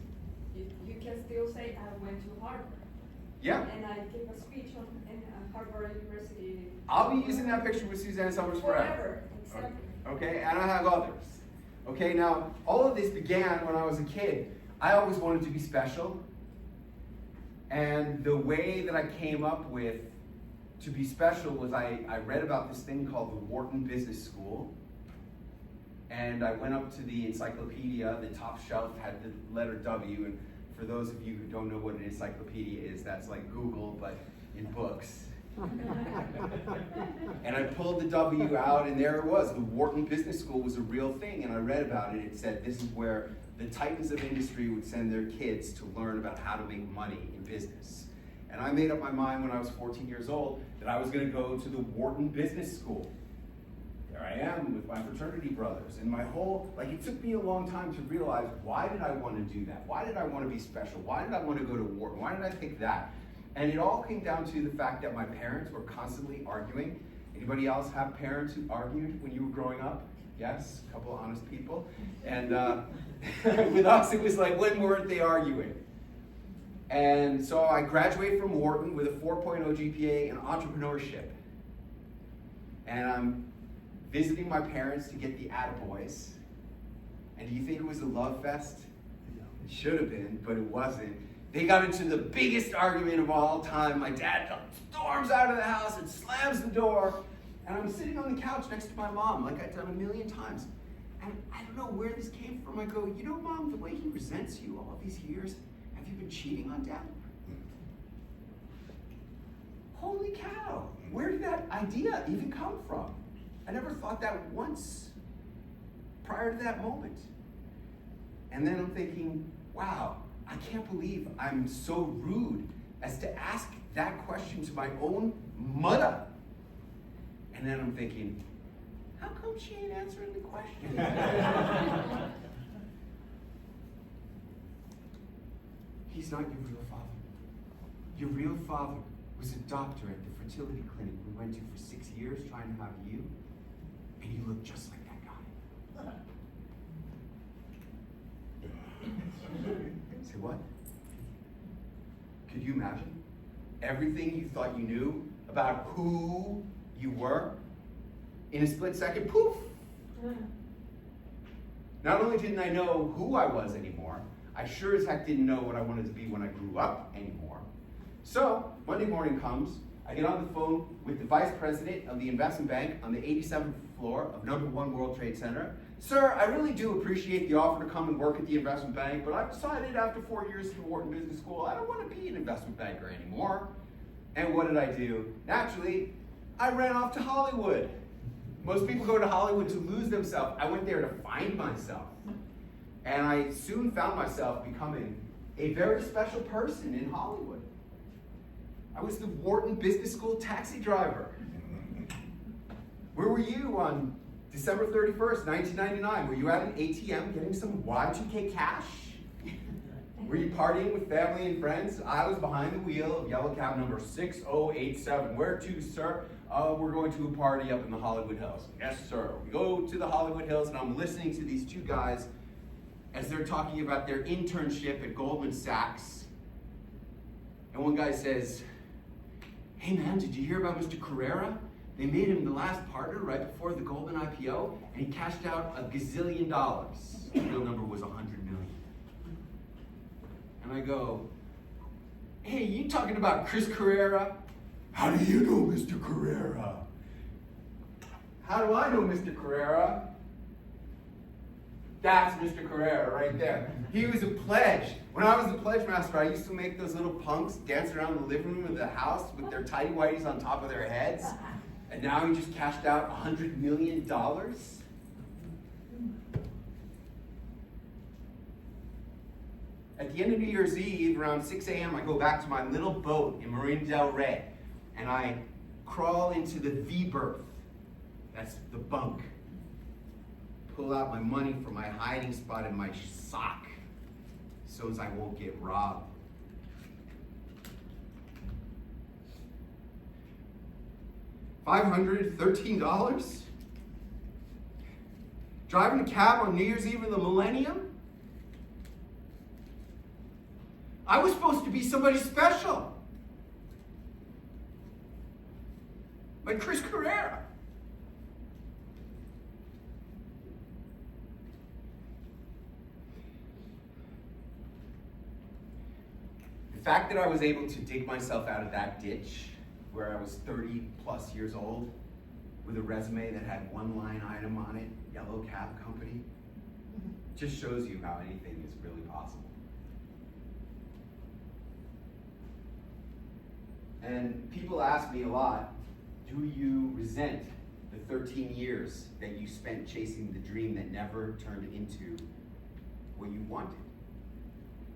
you can still say I went to Harvard. Yeah. And I gave a speech in Harvard University. I'll be using that picture with Suzanne Summers forever. Exactly. Okay, and I have others. Okay, now, all of this began when I was a kid. I always wanted to be special. And the way that I came up with to be special was I read about this thing called the Wharton Business School. And I went up to the encyclopedia. The top shelf had the letter W. And for those of you who don't know what an encyclopedia is, that's like Google, but in books. And I pulled the W out, and there it was. The Wharton Business School was a real thing, and I read about it. It said this is where the titans of industry would send their kids to learn about how to make money in business. And I made up my mind when I was 14 years old that I was going to go to the Wharton Business School. There I am with my fraternity brothers, and my whole, it took me a long time to realize, why did I want to do that? Why did I want to be special? Why did I want to go to Wharton? Why did I pick that? And it all came down to the fact that my parents were constantly arguing. Anybody else have parents who argued when you were growing up? Yes, a couple of honest people. And with us, it was like, when weren't they arguing? And so I graduated from Wharton with a 4.0 GPA in entrepreneurship. And I'm visiting my parents to get the attaboys. And do you think it was a love fest? It should have been, but it wasn't. They got into the biggest argument of all time. My dad storms out of the house and slams the door. And I'm sitting on the couch next to my mom, like I've done a million times. And I don't know where this came from. I go, you know, Mom, the way he resents you all these years, have you been cheating on Dad? Holy cow, where did that idea even come from? I never thought that once prior to that moment. And then I'm thinking, wow, I can't believe I'm so rude as to ask that question to my own mother. And then I'm thinking, how come she ain't answering the question? He's not your real father. Your real father was a doctor at the fertility clinic we went to for 6 years trying to have you, and you look just like that guy. Say what? Could you imagine? Everything you thought you knew about who you were, in a split second, poof! Not only didn't I know who I was anymore, I sure as heck didn't know what I wanted to be when I grew up anymore. So Monday morning comes, I get on the phone with the vice president of the investment bank on the 87th floor of number 1 World Trade Center. Sir, I really do appreciate the offer to come and work at the investment bank, but I've decided after 4 years at the Wharton Business School, I don't want to be an investment banker anymore. And what did I do? Naturally, I ran off to Hollywood. Most people go to Hollywood to lose themselves. I went there to find myself. And I soon found myself becoming a very special person in Hollywood. I was the Wharton Business School taxi driver. Where were you on December 31st, 1999? Were you at an ATM getting some Y2K cash? Were you partying with family and friends? I was behind the wheel of yellow cab number 6087. Where to, sir? We're going to a party up in the Hollywood Hills. Yes, sir. We go to the Hollywood Hills, and I'm listening to these two guys as they're talking about their internship at Goldman Sachs. And one guy says, hey man, did you hear about Mr. Carrera? They made him the last partner right before the Goldman IPO, and he cashed out $1 gazillion. The real number was 100 million. And I go, hey, you talking about Chris Carrera? How do you know Mr. Carrera? How do I know Mr. Carrera? That's Mr. Carrera right there. He was a pledge. When I was the pledge master, I used to make those little punks dance around the living room of the house with their tighty whities on top of their heads. And now he just cashed out $100 million. At the end of New Year's Eve, around 6 a.m., I go back to my little boat in Marina del Rey, and I crawl into the V-berth. That's the bunk. Pull out my money from my hiding spot in my sock, so as I won't get robbed. $513? Driving a cab on New Year's Eve in the millennium? I was supposed to be somebody special. Like Chris Carrera. The fact that I was able to dig myself out of that ditch where I was 30 plus years old with a resume that had one line item on it, yellow cab company, just shows you how anything is really possible. And people ask me a lot, do you resent the 13 years that you spent chasing the dream that never turned into what you wanted?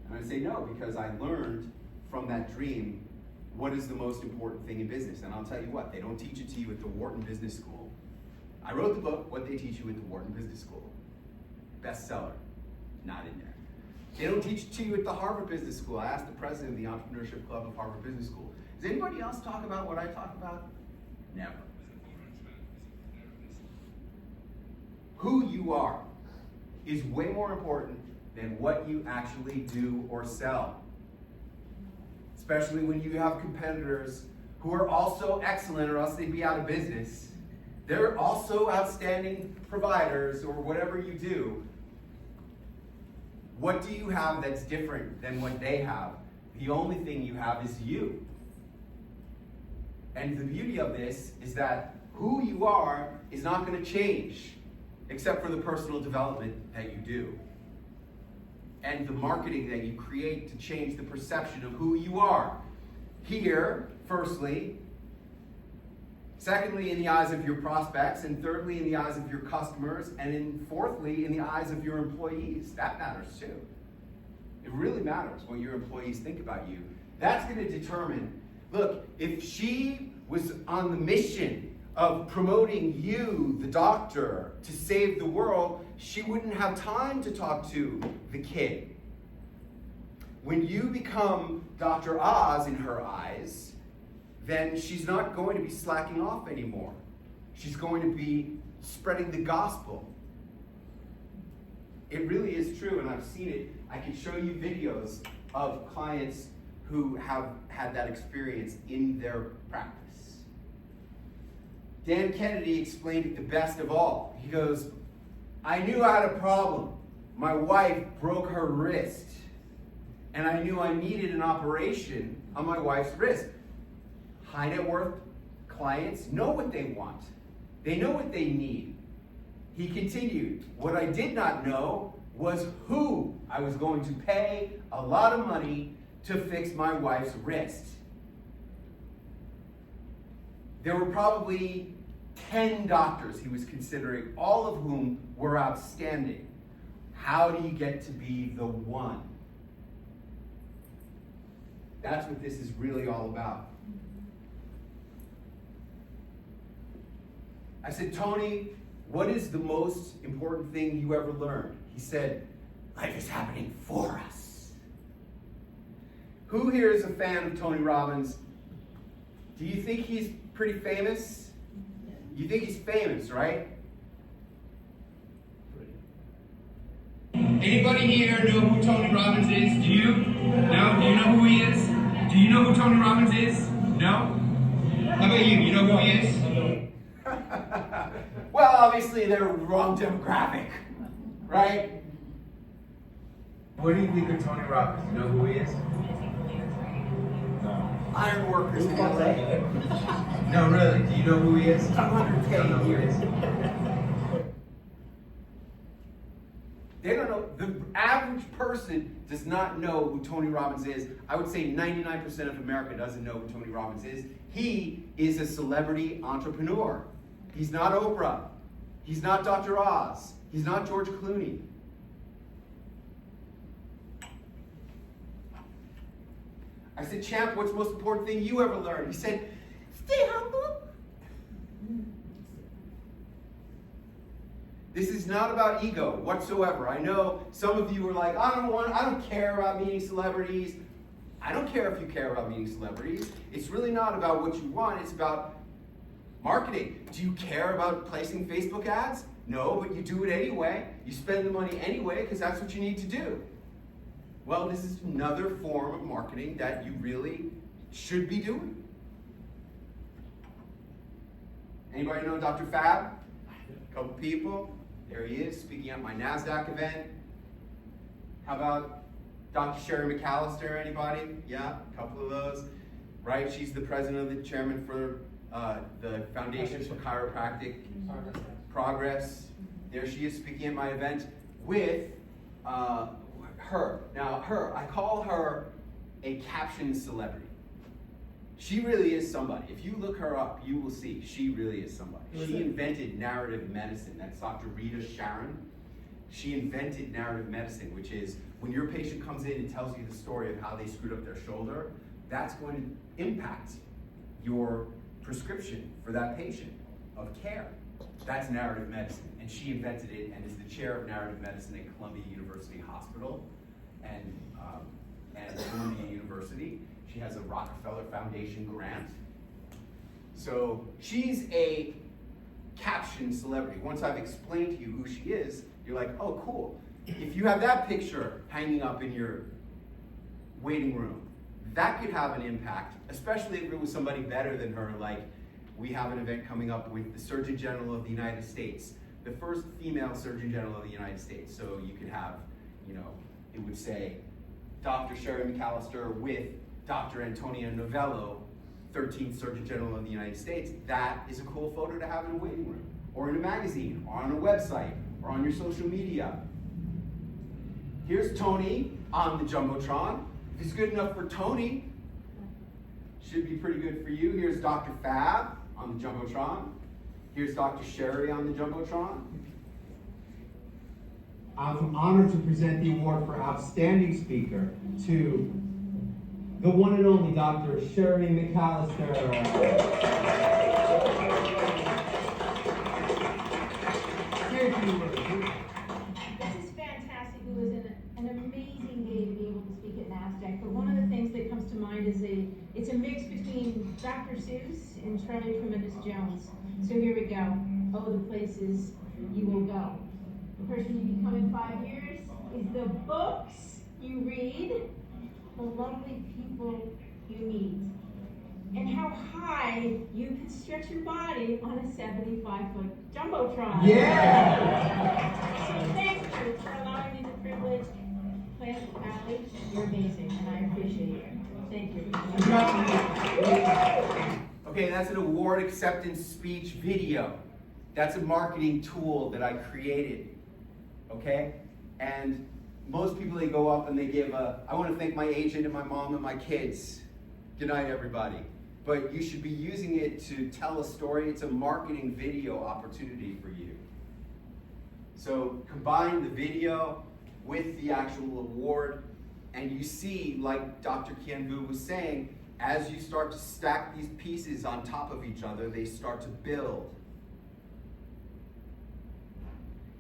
And I say no, because I learned from that dream what is the most important thing in business. And I'll tell you what, they don't teach it to you at the Wharton Business School. I wrote the book, What They Teach You at the Wharton Business School. Bestseller, not in there. They don't teach it to you at the Harvard Business School. I asked the president of the Entrepreneurship Club of Harvard Business School, does anybody else talk about what I talk about? Never. Who you are is way more important than what you actually do or sell. Especially when you have competitors who are also excellent, or else they'd be out of business. They're also outstanding providers, or whatever you do. What do you have that's different than what they have? The only thing you have is you. And the beauty of this is that who you are is not going to change, except for the personal development that you do. And the marketing that you create to change the perception of who you are. Here, firstly. Secondly, in the eyes of your prospects. And thirdly, in the eyes of your customers. And fourthly, in the eyes of your employees. That matters too. It really matters what your employees think about you. That's going to determine, look, if she was on the mission of promoting you, the doctor, to save the world, she wouldn't have time to talk to the kid. When you become Dr. Oz in her eyes, then she's not going to be slacking off anymore. She's going to be spreading the gospel. It really is true, and I've seen it. I can show you videos of clients who have had that experience in their practice. Dan Kennedy explained it the best of all. He goes, I knew I had a problem. My wife broke her wrist. and I knew I needed an operation on my wife's wrist. High net worth clients know what they want. They know what they need. He continued, what I did not know was who I was going to pay a lot of money to fix my wife's wrist. There were probably 10 doctors he was considering, all of whom were outstanding. How do you get to be the one? That's what this is really all about. I said, Tony, what is the most important thing you ever learned? He said, life is happening for us. Who here is a fan of Tony Robbins? Do you think he's pretty famous? You think he's famous, right? Anybody here know who Tony Robbins is? Do you? No? Do you know who he is? Do you know who Tony Robbins is? No? How about you? You know who he is? Well, obviously they're wrong demographic, right? What do you think of Tony Robbins? You know who he is? Iron workers in LA. No, really. Do you know who he is? 100K a year. They don't know. The average person does not know who Tony Robbins is. I would say 99% of America doesn't know who Tony Robbins is. He is a celebrity entrepreneur. He's not Oprah. He's not Dr. Oz. He's not George Clooney. I said, Champ, what's the most important thing you ever learned? He said, stay humble. This is not about ego whatsoever. I know some of you are like, I don't care about meeting celebrities. I don't care if you care about meeting celebrities. It's really not about what you want, it's about marketing. Do you care about placing Facebook ads? No, but you do it anyway. You spend the money anyway because that's what you need to do. Well, this is another form of marketing that you really should be doing. Anybody know Dr. Fab? A couple people. There he is, speaking at my NASDAQ event. How about Dr. Sherry McAllister, anybody? Yeah, a couple of those. Right, she's the president of the chairman for the Foundation for Chiropractic Progress. There she is speaking at my event with her. Now, I call her a caption celebrity. She really is somebody. If you look her up, you will see she really is somebody. She invented narrative medicine. That's Dr. Rita Sharon. She invented narrative medicine, which is when your patient comes in and tells you the story of how they screwed up their shoulder, that's going to impact your prescription for that patient of care. That's narrative medicine. And she invented it and is the chair of narrative medicine at Columbia University Hospital and Columbia University. She has a Rockefeller Foundation grant. So she's a caption celebrity. Once I've explained to you who she is, you're like, oh, cool. If you have that picture hanging up in your waiting room, that could have an impact, especially if it was somebody better than her. Like, we have an event coming up with the Surgeon General of the United States, the first female Surgeon General of the United States. So you could have, it would say, Dr. Sherry McAllister with Dr. Antonia Novello, 13th Surgeon General of the United States. That is a cool photo to have in a waiting room, or in a magazine, or on a website, or on your social media. Here's Tony on the Jumbotron. If it's good enough for Tony, should be pretty good for you. Here's Dr. Fab on the Jumbotron. Here's Dr. Sherry on the Jumbotron. I'm honored to present the award for Outstanding Speaker to the one and only Dr. Sherry McAllister. This is fantastic. It was an amazing day to be able to speak at NASDAQ. But one of the things that comes to mind is it's a mix between Dr. Seuss and Charlie Tremendous Jones. So here we go. Oh, the places you will go. The person you become in 5 years is the books you read, the lovely people you meet, and how high you can stretch your body on a 75-foot Jumbotron. Yeah! So thank you for allowing me the privilege, Clint, Allie, You're amazing, and I appreciate you. Thank you. Okay, that's an award acceptance speech video. That's a marketing tool that I created, okay? And most people, they go up and they give I want to thank my agent and my mom and my kids. Good night, everybody. But you should be using it to tell a story. It's a marketing video opportunity for you. So combine the video with the actual award, and you see, like Dr. Kian-Vu was saying, as you start to stack these pieces on top of each other, they start to build.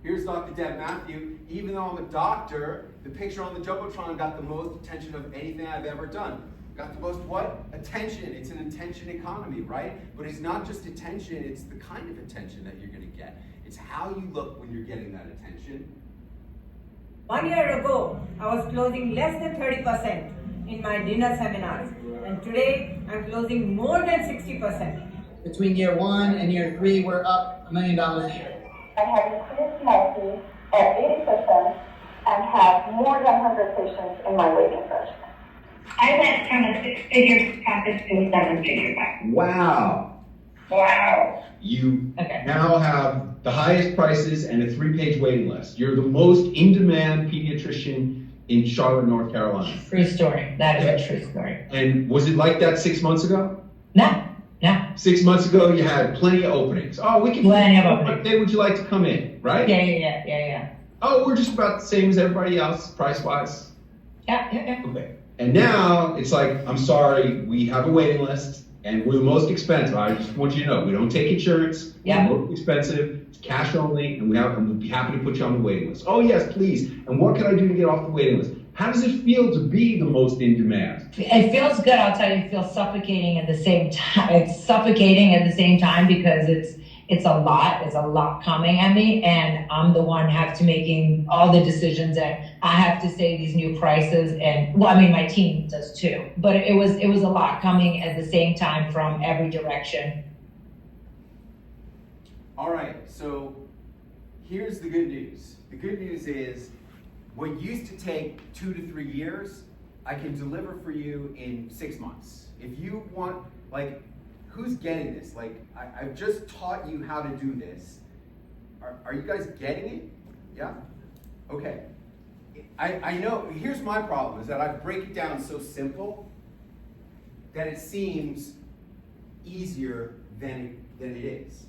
Here's Dr. Deb Matthew. Even though I'm a doctor, the picture on the Jumbotron got the most attention of anything I've ever done. Got the most what? Attention. It's an attention economy, right? But it's not just attention, it's the kind of attention that you're going to get. It's how you look when you're getting that attention. 1 year ago, I was closing less than 30% in my dinner seminars. And today, I'm closing more than 60%. Between year 1 and year 3, we're up $1 million a year. I have increased my fee at 80% and have more than 100 patients in my waiting list. I went from a 6-figure practice to a 7-figure practice. Wow. Wow. You now have the highest prices and a 3-page waiting list. You're the most in-demand pediatrician in Charlotte, North Carolina. True story. That is a true story. And was it like that 6 months ago? No. 6 months ago, you had plenty of openings. Oh, we can. Plenty of openings. What day would you like to come in, right? Yeah. Oh, we're just about the same as everybody else, price-wise. Yeah. Okay. And now it's like, I'm sorry, we have a waiting list, and we're the most expensive. I just want you to know, we don't take insurance. Yeah. We're most expensive. It's cash only, and we'll be happy to put you on the waiting list. Oh yes, please. And what can I do to get off the waiting list? How does it feel to be the most in demand? It feels good. I'll tell you, it feels suffocating at the same time. It's suffocating at the same time because it's a lot. It's a lot coming at me, and I'm the one have to making all the decisions, and I have to say these new prices. And well, I mean, my team does too. But it was a lot coming at the same time from every direction. All right, so here's the good news. The good news is what used to take 2 to 3 years, I can deliver for you in 6 months. If you want, like, who's getting this? Like, I've just taught you how to do this. Are you guys getting it? Yeah? Okay. I know, here's my problem, is that I break it down so simple that it seems easier than it is.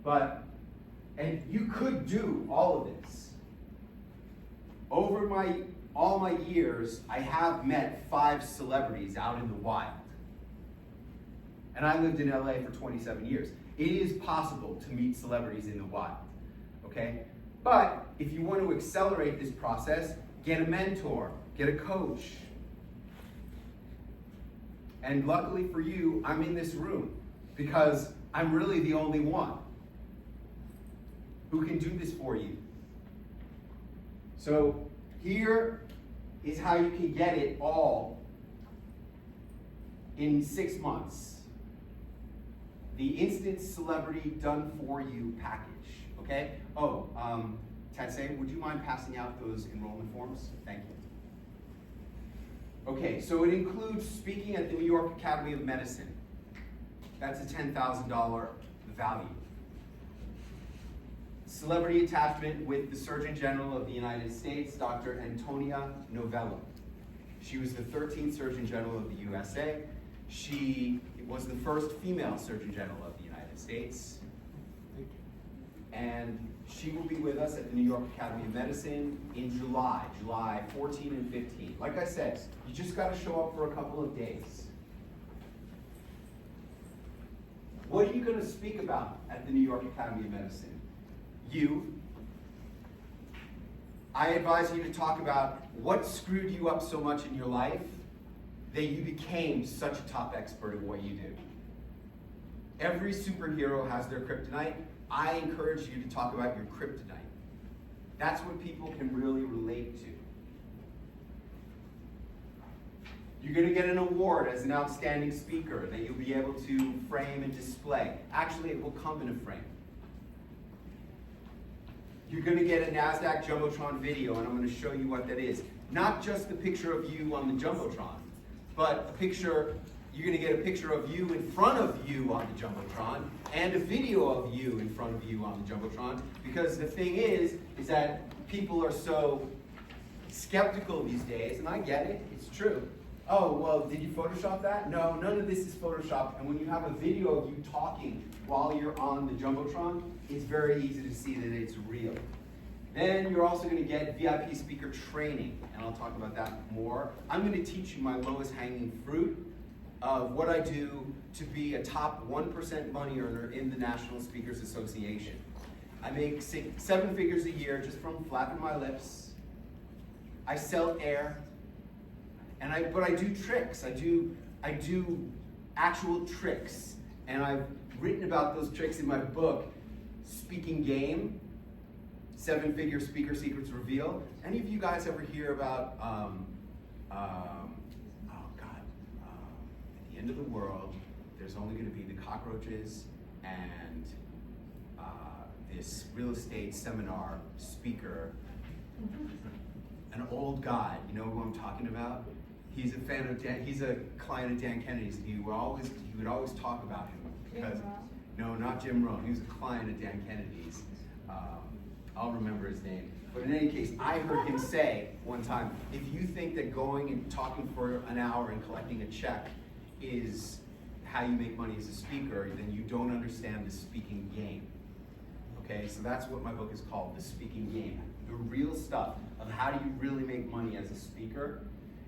But, and you could do all of this. Over all my years, I have met 5 celebrities out in the wild. And I lived in LA for 27 years. It is possible to meet celebrities in the wild, okay? But if you want to accelerate this process, get a mentor, get a coach. And luckily for you, I'm in this room because I'm really the only one who can do this for you. So here is how you can get it all in 6 months. The Instant Celebrity Done For You package, okay? Oh, Tatsay, would you mind passing out those enrollment forms? Thank you. Okay, so it includes speaking at the New York Academy of Medicine. That's a $10,000 value. Celebrity attachment with the Surgeon General of the United States, Dr. Antonia Novello. She was the 13th Surgeon General of the USA. She was the first female Surgeon General of the United States. And she will be with us at the New York Academy of Medicine in July 14 and 15. Like I said, you just got to show up for a couple of days. What are you going to speak about at the New York Academy of Medicine? I advise you to talk about what screwed you up so much in your life that you became such a top expert at what you do. Every superhero has their kryptonite. I encourage you to talk about your kryptonite. That's what people can really relate to. You're going to get an award as an outstanding speaker that you'll be able to frame and display. Actually, it will come in a frame. You're going to get a NASDAQ Jumbotron video, and I'm going to show you what that is. not just the picture of you on the Jumbotron, but you're gonna get a picture of you in front of you on the Jumbotron, and a video of you in front of you on the Jumbotron, because the thing is that people are so skeptical these days, and I get it, it's true. Oh, well, did you Photoshop that? No, none of this is Photoshopped, and when you have a video of you talking while you're on the Jumbotron, it's very easy to see that it's real. Then you're also going to get VIP speaker training, and I'll talk about that more. I'm going to teach you my lowest hanging fruit of what I do to be a top 1% money earner in the National Speakers Association. I make 7 figures a year just from flapping my lips. I sell air, but I do tricks. I do actual tricks, and I've written about those tricks in my book, Speaking Game. 7-figure speaker secrets revealed. Any of you guys ever hear about, at the end of the world, there's only going to be the cockroaches and this real estate seminar speaker, an old guy, you know who I'm talking about? He's a fan of he's a client of Dan Kennedy's, and he would always talk about him. Because, no, not Jim Rohn, he was a client of Dan Kennedy's. I'll remember his name. But in any case, I heard him say one time, if you think that going and talking for an hour and collecting a check is how you make money as a speaker, then you don't understand the speaking game. Okay, so that's what my book is called, The Speaking Game. The real stuff of how do you really make money as a speaker.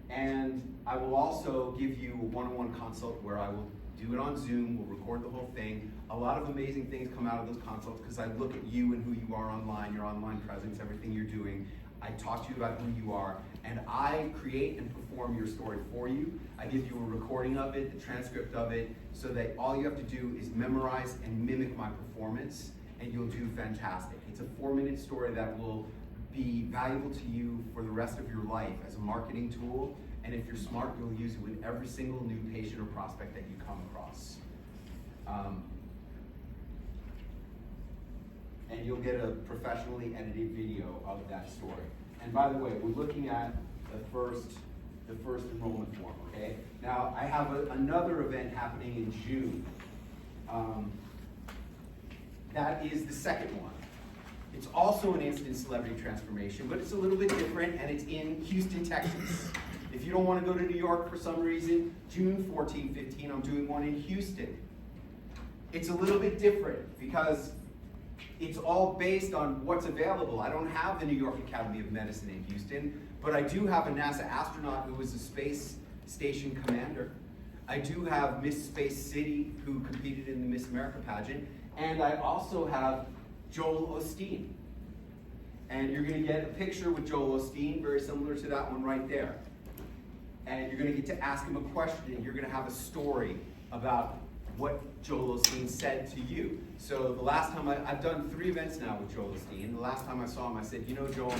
And I will also give you a one-on-one consult where I will do it on Zoom, we'll record the whole thing. A lot of amazing things come out of those consults because I look at you and who you are online, your online presence, everything you're doing. I talk to you about who you are, and I create and perform your story for you. I give you a recording of it, the transcript of it, so that all you have to do is memorize and mimic my performance, and you'll do fantastic. It's a 4-minute story that will be valuable to you for the rest of your life as a marketing tool. And if you're smart, you'll use it with every single new patient or prospect that you come across. And you'll get a professionally edited video of that story. And by the way, we're looking at the first enrollment form, okay? Now, I have another event happening in June. That is the second one. It's also an instant celebrity transformation, but it's a little bit different, and it's in Houston, Texas. If you don't want to go to New York for some reason, June 14, 15, I'm doing one in Houston. It's a little bit different because it's all based on what's available. I don't have the New York Academy of Medicine in Houston, but I do have a NASA astronaut who was a space station commander. I do have Miss Space City who competed in the Miss America pageant, and I also have Joel Osteen. And you're going to get a picture with Joel Osteen, very similar to that one right there. And you're going to get to ask him a question, and you're going to have a story about what Joel Osteen said to you. So the last time I've done 3 events now with Joel Osteen. The last time I saw him, I said, you know, Joel,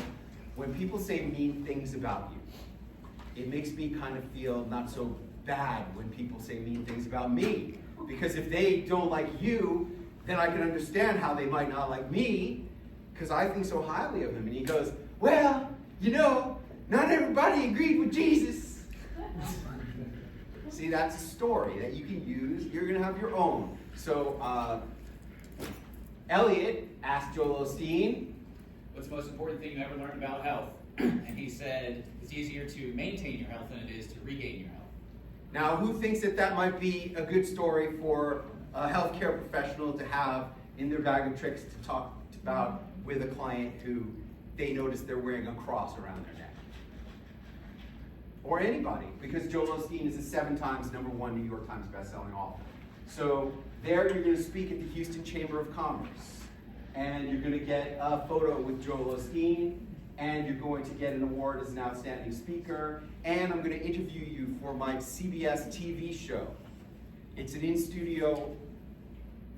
when people say mean things about you, it makes me kind of feel not so bad when people say mean things about me. Because if they don't like you, then I can understand how they might not like me, because I think so highly of him. And he goes, well, you know, not everybody agreed with Jesus. See, that's a story that you can use. You're going to have your own. So, Elliot asked Joel Osteen, what's the most important thing you ever learned about health? And he said, it's easier to maintain your health than it is to regain your health. Now, who thinks that that might be a good story for a healthcare professional to have in their bag of tricks to talk about with a client who they notice they're wearing a cross around their neck? Or anybody, because Joel Osteen is a 7 times #1 New York Times bestselling author. So there you're going to speak at the Houston Chamber of Commerce, and you're going to get a photo with Joel Osteen, and you're going to get an award as an outstanding speaker, and I'm going to interview you for my CBS TV show. It's an in-studio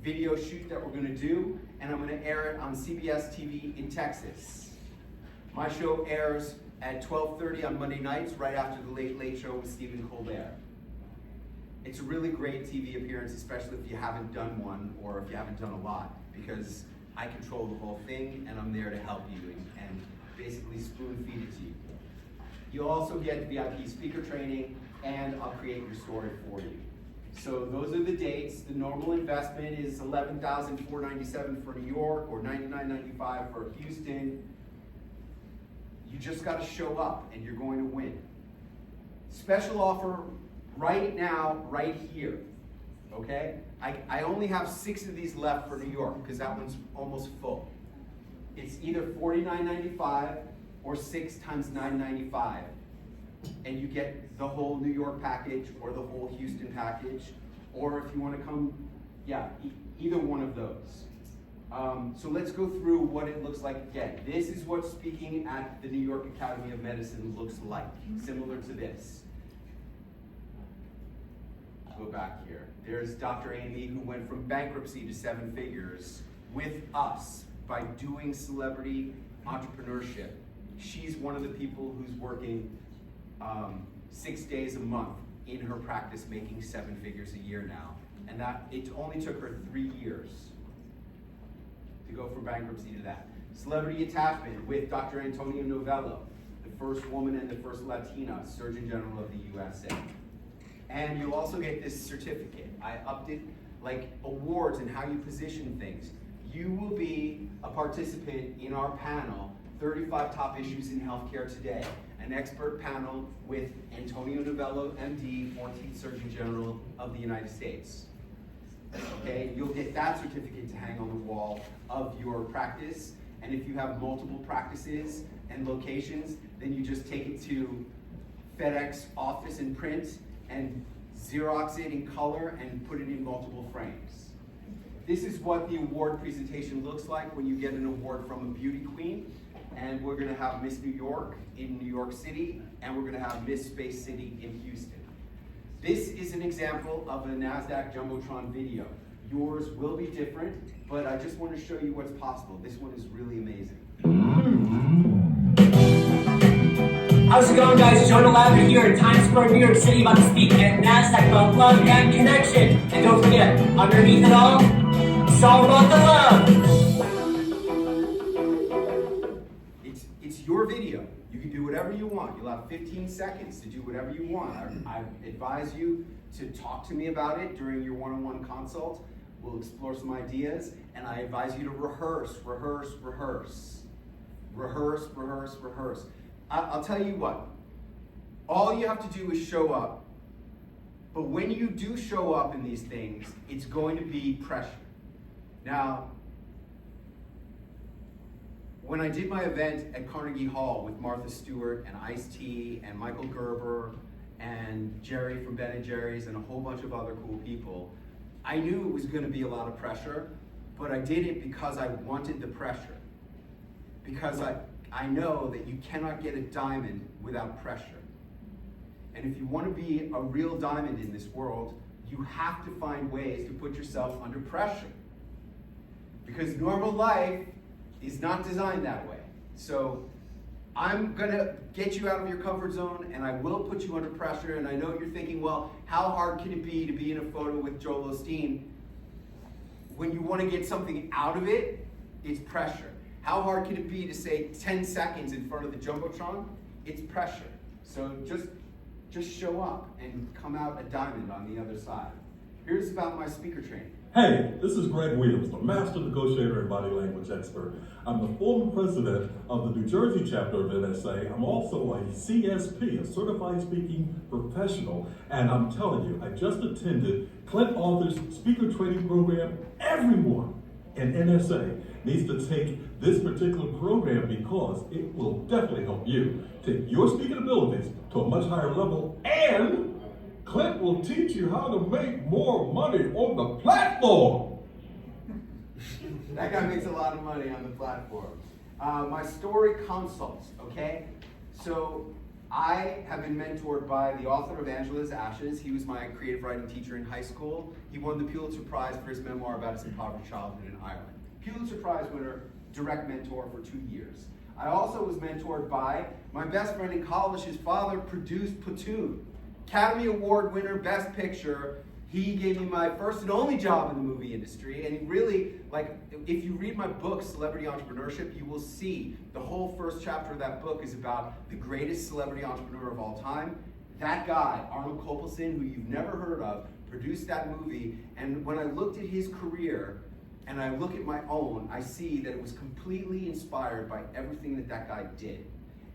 video shoot that we're going to do, and I'm going to air it on CBS TV in Texas. My show airs at 12:30 on Monday nights, right after the Late Late Show with Stephen Colbert. It's a really great TV appearance, especially if you haven't done one or if you haven't done a lot, because I control the whole thing and I'm there to help you and basically spoon feed it to you. You'll also get VIP speaker training, and I'll create your story for you. So those are the dates. The normal investment is $11,497 for New York or $99.95 for Houston. You just got to show up and you're going to win. Special offer right now, right here, okay? I only have 6 of these left for New York because that one's almost full. It's either $49.95 or 6 times $9.95. And you get the whole New York package or the whole Houston package, or if you want to come, either one of those. So let's go through what it looks like again. This is what speaking at the New York Academy of Medicine looks like, similar to this. Go back here. There's Dr. Amy, who went from bankruptcy to 7 figures with us by doing celebrity entrepreneurship. She's one of the people who's working 6 days a month in her practice, making 7 figures a year now. And that it only took her 3 years to go from bankruptcy to that. Celebrity attachment with Dr. Antonio Novello, the first woman and the first Latina Surgeon General of the USA. And you'll also get this certificate. I upped it, like awards and how you position things. You will be a participant in our panel, 35 Top Issues in Healthcare Today, an expert panel with Antonio Novello, MD, 14th Surgeon General of the United States. Okay, you'll get that certificate to hang on the wall of your practice. And if you have multiple practices and locations, then you just take it to FedEx office and print and Xerox it in color and put it in multiple frames. This is what the award presentation looks like when you get an award from a beauty queen. And we're gonna have Miss New York in New York City, and we're gonna have Miss Space City in Houston. This is an example of a NASDAQ Jumbotron video. Yours will be different, but I just want to show you what's possible. This one is really amazing. How's it going, guys? Jonah Lavin here in Times Square, New York City, about to speak at NASDAQ about love and connection. And don't forget, underneath it all, it's all about the love. It's your video. You can do whatever you want. You'll have 15 seconds to do whatever you want. I advise you to talk to me about it during your one-on-one consult. We'll explore some ideas, and I advise you to rehearse. I'll tell you what, all you have to do is show up, but when you do show up in these things, it's going to be pressure. Now, when I did my event at Carnegie Hall with Martha Stewart and Ice-T and Michael Gerber and Jerry from Ben & Jerry's and a whole bunch of other cool people, I knew it was going to be a lot of pressure, but I did it because I wanted the pressure. Because I know that you cannot get a diamond without pressure. And if you want to be a real diamond in this world, you have to find ways to put yourself under pressure. Because normal life is not designed that way. So I'm gonna get you out of your comfort zone, and I will put you under pressure. And I know you're thinking, well, how hard can it be to be in a photo with Joel Osteen? When you want to get something out of it, it's pressure. How hard can it be to say 10 seconds in front of the Jumbotron? It's pressure. So just show up and come out a diamond on the other side. Here's about my speaker training. Hey, this is Greg Williams, the master negotiator and body language expert. I'm the former president of the New Jersey chapter of NSA. I'm also a CSP, a certified speaking professional. And I'm telling you, I just attended Clint Author's speaker training program. Everyone in NSA needs to take this particular program because it will definitely help you take your speaking abilities to a much higher level, and Clint will teach you how to make more money on the platform. That guy makes a lot of money on the platform. My story consults, okay? So I have been mentored by the author of Angela's Ashes. He was my creative writing teacher in high school. He won the Pulitzer Prize for his memoir about his impoverished childhood in Ireland. Pulitzer Prize winner, direct mentor for 2 years. I also was mentored by my best friend in college. His father produced Platoon. Academy Award winner, Best Picture. He gave me my first and only job in the movie industry, and really, like, if you read my book, Celebrity Entrepreneurship, you will see the whole first chapter of that book is about the greatest celebrity entrepreneur of all time. That guy, Arnold Kopelson, who you've never heard of, produced that movie, and when I looked at his career, and I look at my own, I see that it was completely inspired by everything that that guy did.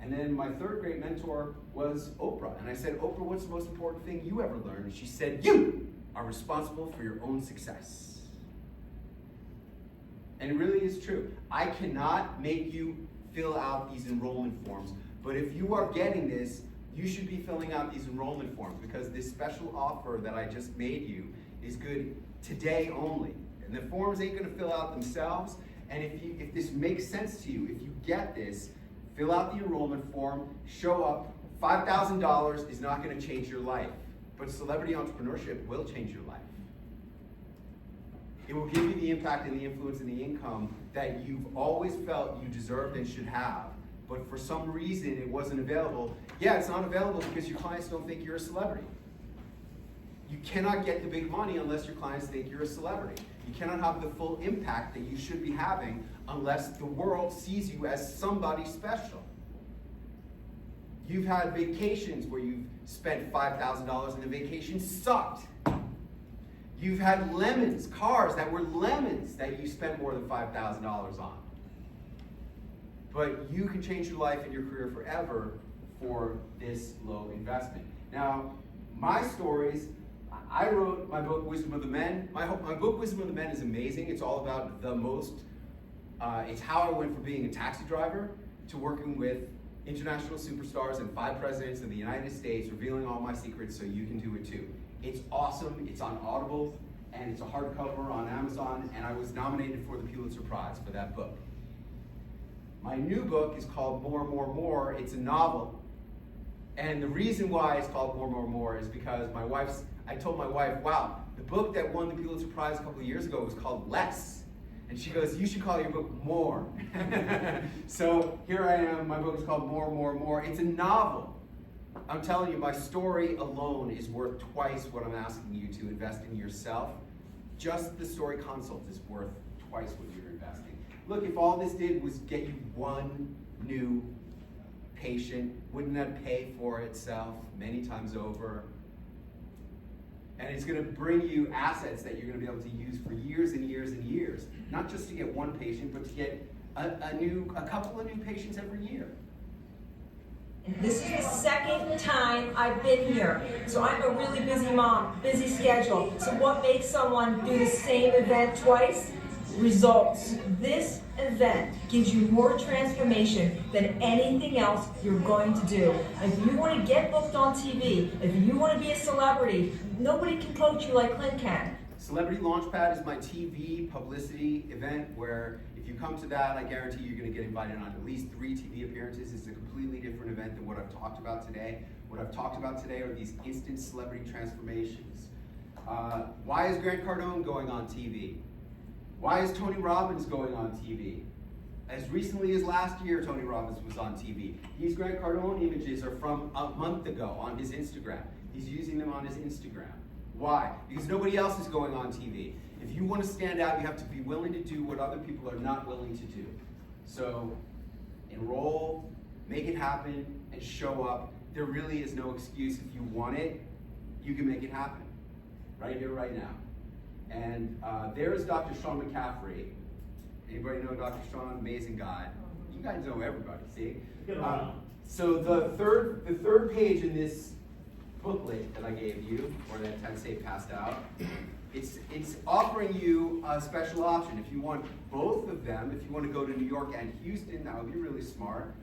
And then my third great mentor was Oprah, and I said, Oprah, what's the most important thing you ever learned? And she said, you are responsible for your own success. And it really is true. I cannot make you fill out these enrollment forms, but if you are getting this, you should be filling out these enrollment forms, because this special offer that I just made you is good today only. And the forms ain't gonna fill out themselves, and if this makes sense to you, if you get this, fill out the enrollment form, show up. $5,000 is not gonna change your life, but celebrity entrepreneurship will change your life. It will give you the impact and the influence and the income that you've always felt you deserved and should have, but for some reason it wasn't available. Yeah, it's not available because your clients don't think you're a celebrity. You cannot get the big money unless your clients think you're a celebrity. You cannot have the full impact that you should be having unless the world sees you as somebody special. You've had vacations where you've spent $5,000 and the vacation sucked. You've had lemons, cars that were lemons that you spent more than $5,000 on. But you can change your life and your career forever for this low investment. Now, my stories, I wrote my book, Wisdom of the Men. My book, Wisdom of the Men, is amazing. It's all about it's how I went from being a taxi driver to working with international superstars and 5 presidents of the United States, revealing all my secrets so you can do it too. It's awesome, it's on Audible, and it's a hardcover on Amazon, and I was nominated for the Pulitzer Prize for that book. My new book is called More, More, More. It's a novel. And the reason why it's called More, More, More is because I told my wife, wow, the book that won the Pulitzer Prize a couple of years ago was called Less. And she goes, you should call your book More. So here I am, my book is called More, More, More. It's a novel. I'm telling you, my story alone is worth twice what I'm asking you to invest in yourself. Just the story consult is worth twice what you're investing. Look, if all this did was get you one new patient, wouldn't that pay for itself many times over? And it's going to bring you assets that you're going to be able to use for years and years and years. Not just to get one patient, but to get a couple of new patients every year. This is the second time I've been here. So I'm a really busy mom, busy schedule. So what makes someone do the same event twice? Results. This event gives you more transformation than anything else you're going to do. If you want to get booked on TV, if you want to be a celebrity, nobody can coach you like Clint can. Celebrity Launchpad is my TV publicity event where if you come to that, I guarantee you're going to get invited on at least 3 TV appearances. It's a completely different event than what I've talked about today. What I've talked about today are these instant celebrity transformations. Why is Grant Cardone going on TV? Why is Tony Robbins going on TV? As recently as last year, Tony Robbins was on TV. These Grant Cardone images are from a month ago on his Instagram. He's using them on his Instagram. Why? Because nobody else is going on TV. If you want to stand out, you have to be willing to do what other people are not willing to do. So enroll, make it happen, and show up. There really is no excuse. If you want it, you can make it happen. Right here, right now. And there's Dr. Sean McCaffrey. Anybody know Dr. Sean? Amazing guy. You guys know everybody, see? So the third page in this booklet that I gave you, or that Tensei passed out, it's offering you a special option. If you want both of them, if you want to go to New York and Houston, that would be really smart.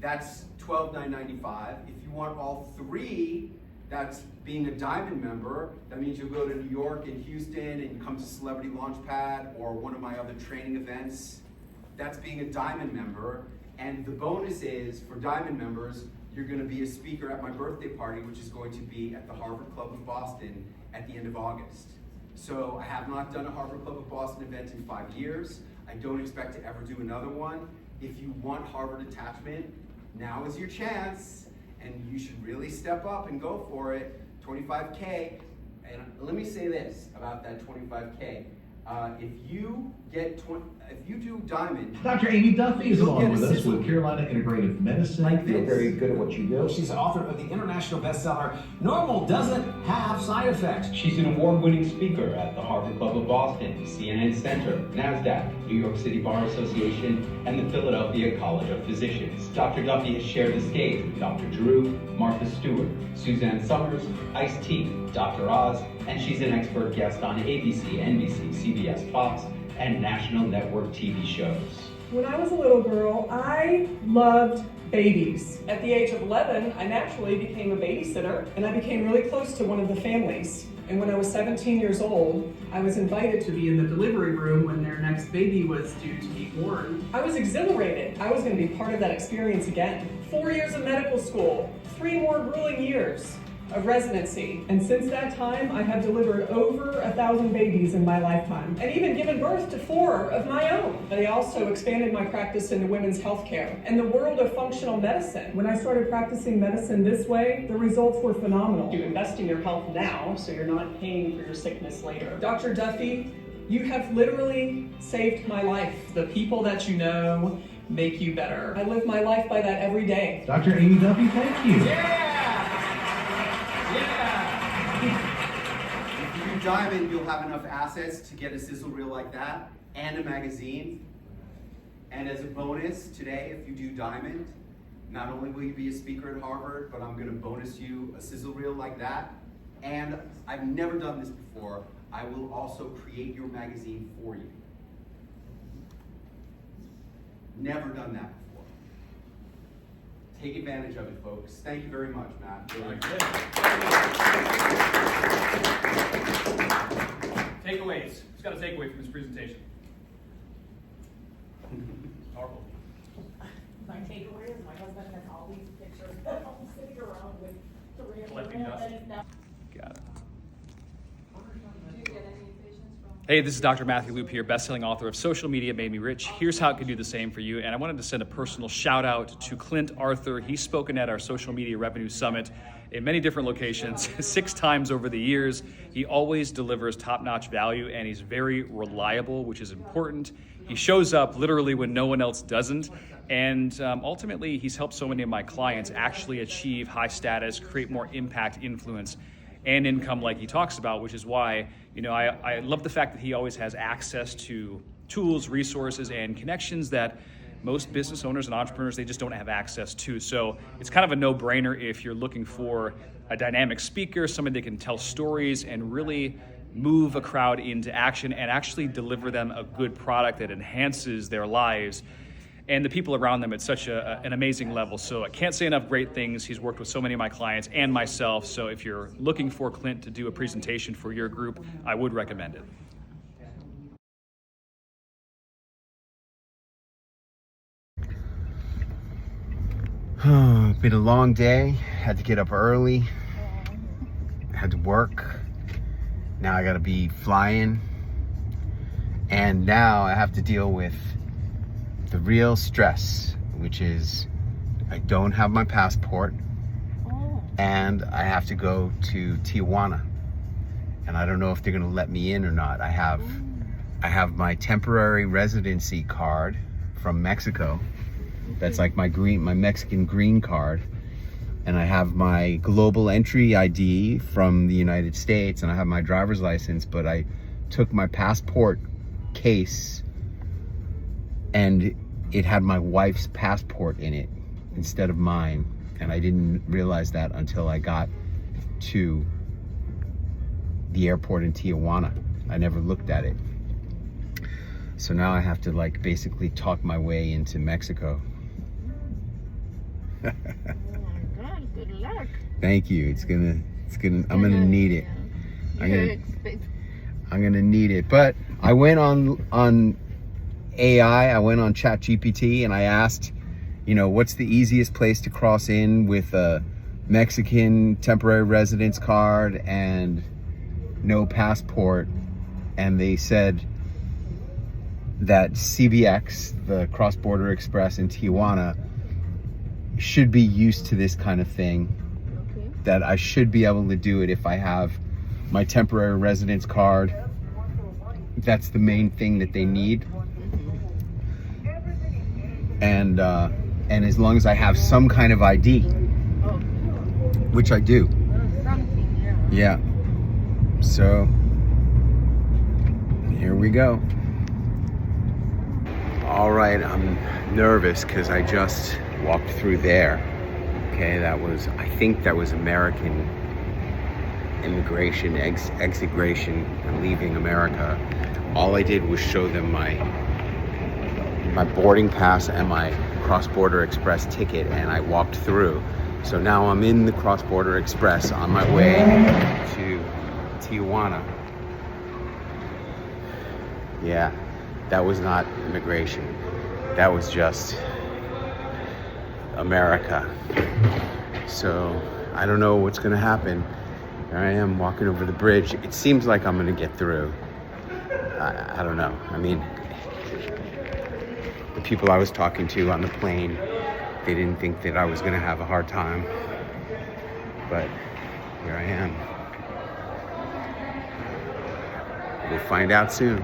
That's $12,995. If you want all 3, that's being a Diamond member. That means you'll go to New York and Houston and you come to Celebrity Launchpad or one of my other training events. That's being a Diamond member. And the bonus is, for Diamond members, you're going to be a speaker at my birthday party, which is going to be at the Harvard Club of Boston at the end of August. So I have not done a Harvard Club of Boston event in 5 years. I don't expect to ever do another one. If you want Harvard attachment, now is your chance. And you should really step up and go for it. $25K. and let me say this about that 25K. If you do diamond, Dr. Amy Duffy is you'll along get with a us sizzle with Carolina Integrative Medicine. like You're this. very good at what you do. She's the author of the international bestseller, Normal Doesn't Have Side Effects. She's an award-winning speaker at the Harvard Club of Boston, CNN Center, NASDAQ, New York City Bar Association, and the Philadelphia College of Physicians. Dr. Duffy has shared the stage with Dr. Drew, Martha Stewart, Suzanne Summers, Ice-T, Dr. Oz, and she's an expert guest on ABC, NBC, CBS, Fox, and national network TV shows. When I was a little girl, I loved babies. At the age of 11, I naturally became a babysitter, and I became really close to one of the families. And when I was 17 years old, I was invited to be in the delivery room when their next baby was due to be born. I was exhilarated. I was going to be part of that experience again. 4 years of medical school, 3 more grueling years of residency. And since that time, I have delivered over 1,000 babies in my lifetime, and even given birth to 4 of my own. But I also expanded my practice into women's healthcare and the world of functional medicine. When I started practicing medicine this way, the results were phenomenal. You invest in your health now, so you're not paying for your sickness later. Dr. Duffy, you have literally saved my life. The people that you know make you better. I live my life by that every day. Dr. Amy Duffy, thank you. if you do diamond, you'll have enough assets to get a sizzle reel like that and a magazine. And as a bonus today, if you do diamond, not only will you be a speaker at Harvard, but I'm going to bonus you a sizzle reel like that. And I've never done this before. I will also create your magazine for you. Never done that before. Take advantage of it, folks. Thank you very much, Matt. Takeaways. Who's got a takeaway from this presentation? Powerful. My takeaway is my husband has all these pictures sitting around with three of Collecting them dust. that he's now. Got it. Do you get any patients from? Hey, this is Dr. Matthew Loop here, best-selling author of Social Media Made Me Rich. Here's how it can do the same for you. And I wanted to send a personal shout out to Clint Arthur. He's spoken at our Social Media Revenue Summit in many different locations, 6 times over the years. He always delivers top-notch value, and he's very reliable, which is important. He shows up literally when no one else doesn't. And ultimately, he's helped so many of my clients actually achieve high status, create more impact, influence, and income like he talks about, which is why, I love the fact that he always has access to tools, resources, and connections that most business owners and entrepreneurs, they just don't have access to. So it's kind of a no-brainer if you're looking for a dynamic speaker, somebody that can tell stories and really move a crowd into action and actually deliver them a good product that enhances their lives and the people around them at such an amazing level. So I can't say enough great things. He's worked with so many of my clients and myself. So if you're looking for Clint to do a presentation for your group, I would recommend it. Been a long day. Had to get up early. Had to work. Now I gotta be flying. And now I have to deal with the real stress, which is I don't have my passport and I have to go to Tijuana. And I don't know if they're gonna let me in or not. I have my temporary residency card from Mexico. That's like my Mexican green card. And I have my global entry ID from the United States, and I have my driver's license, but I took my passport case and it had my wife's passport in it instead of mine. And I didn't realize that until I got to the airport in Tijuana. I never looked at it. So now I have to basically talk my way into Mexico. Oh my God, good luck. Thank you. I'm gonna need it. I'm gonna need it. But I went on AI, I went on ChatGPT and I asked, what's the easiest place to cross in with a Mexican temporary residence card and no passport? And they said that CBX, the Cross-Border Express in Tijuana, should be used to this kind of thing. Okay. That I should be able to do it if I have my temporary residence card. That's the main thing that they need. And as long as I have some kind of ID, which I do. Yeah. So here we go. All right, I'm nervous because I just walked through there. Okay, I think that was American immigration, exigration, leaving America. All I did was show them my boarding pass and my cross-border express ticket, and I walked through. So now I'm in the cross-border express on my way to Tijuana. Yeah, that was not immigration. That was just America. So I don't know what's gonna happen. Here I am walking over the bridge. It seems like I'm gonna get through. I don't know. I mean, the people I was talking to on the plane, they didn't think that I was gonna have a hard time. But here I am. We'll find out soon.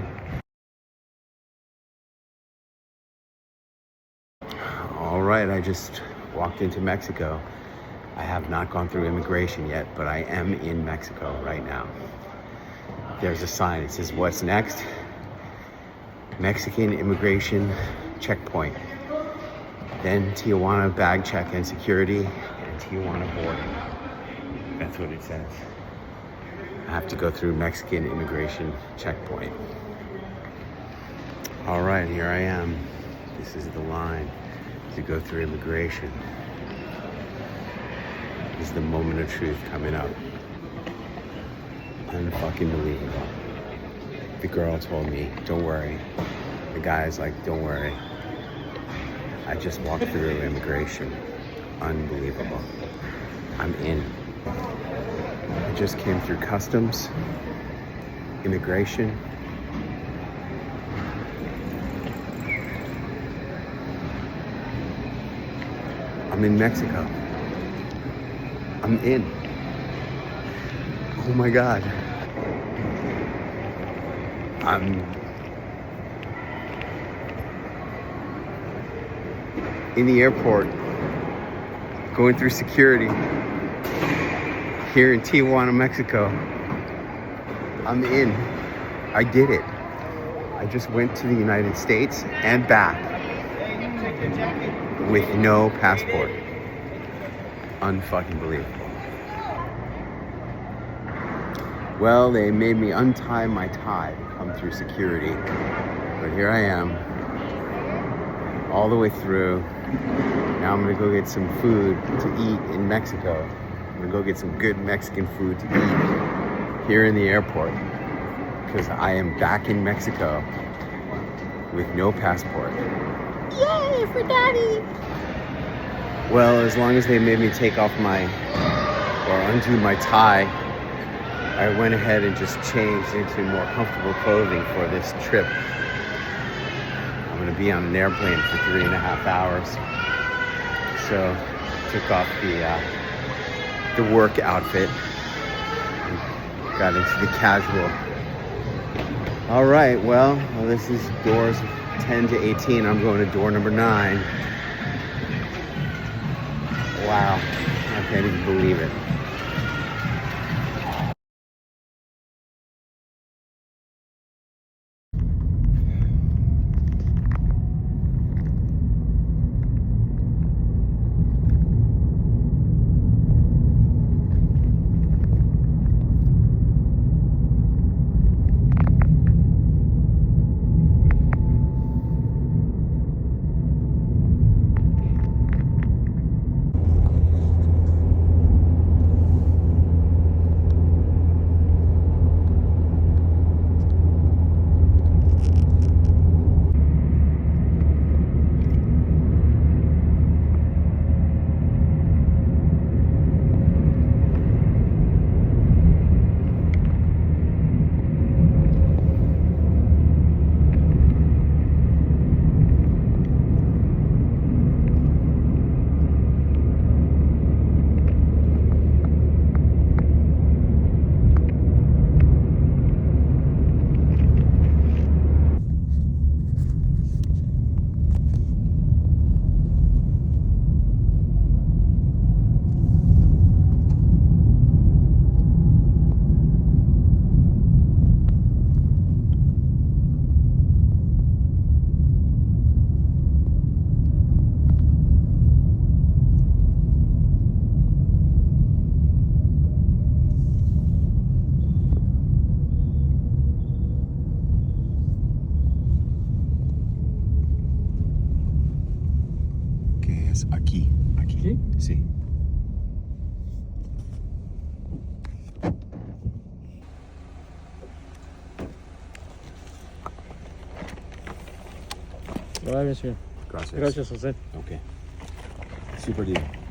All right, I just walked into Mexico. I have not gone through immigration yet, but I am in Mexico right now. There's a sign, it says, "What's next? Mexican immigration checkpoint. Then Tijuana bag check and security, and Tijuana border." That's what it says. I have to go through Mexican immigration checkpoint. All right, here I am. This is the line to go through immigration. This is the moment of truth coming up. Unfucking believable. The girl told me, don't worry. The guy's like, don't worry. I just walked through immigration. Unbelievable. I'm in. I just came through customs, immigration. I'm in Mexico. I'm in. Oh my God. I'm in the airport, going through security here in Tijuana, Mexico. I'm in. I did it. I just went to the United States and back with no passport. Unfucking believable. Well, they made me untie my tie to come through security, but here I am, all the way through. Now I'm gonna go get some food to eat in Mexico. I'm gonna go get some good Mexican food to eat here in the airport, because I am back in Mexico with no passport. Yay for Daddy! Well, as long as they made me take off or undo my tie, I went ahead and just changed into more comfortable clothing for this trip. I'm gonna be on an airplane for 3.5 hours. So, took off the work outfit and got into the casual. All right, well, this is doors 10 to 18. I'm going to door number 9. Wow, I can't even believe it. See. Lo va bien, señor. Gracias. Gracias a usted. Okay. Super deal.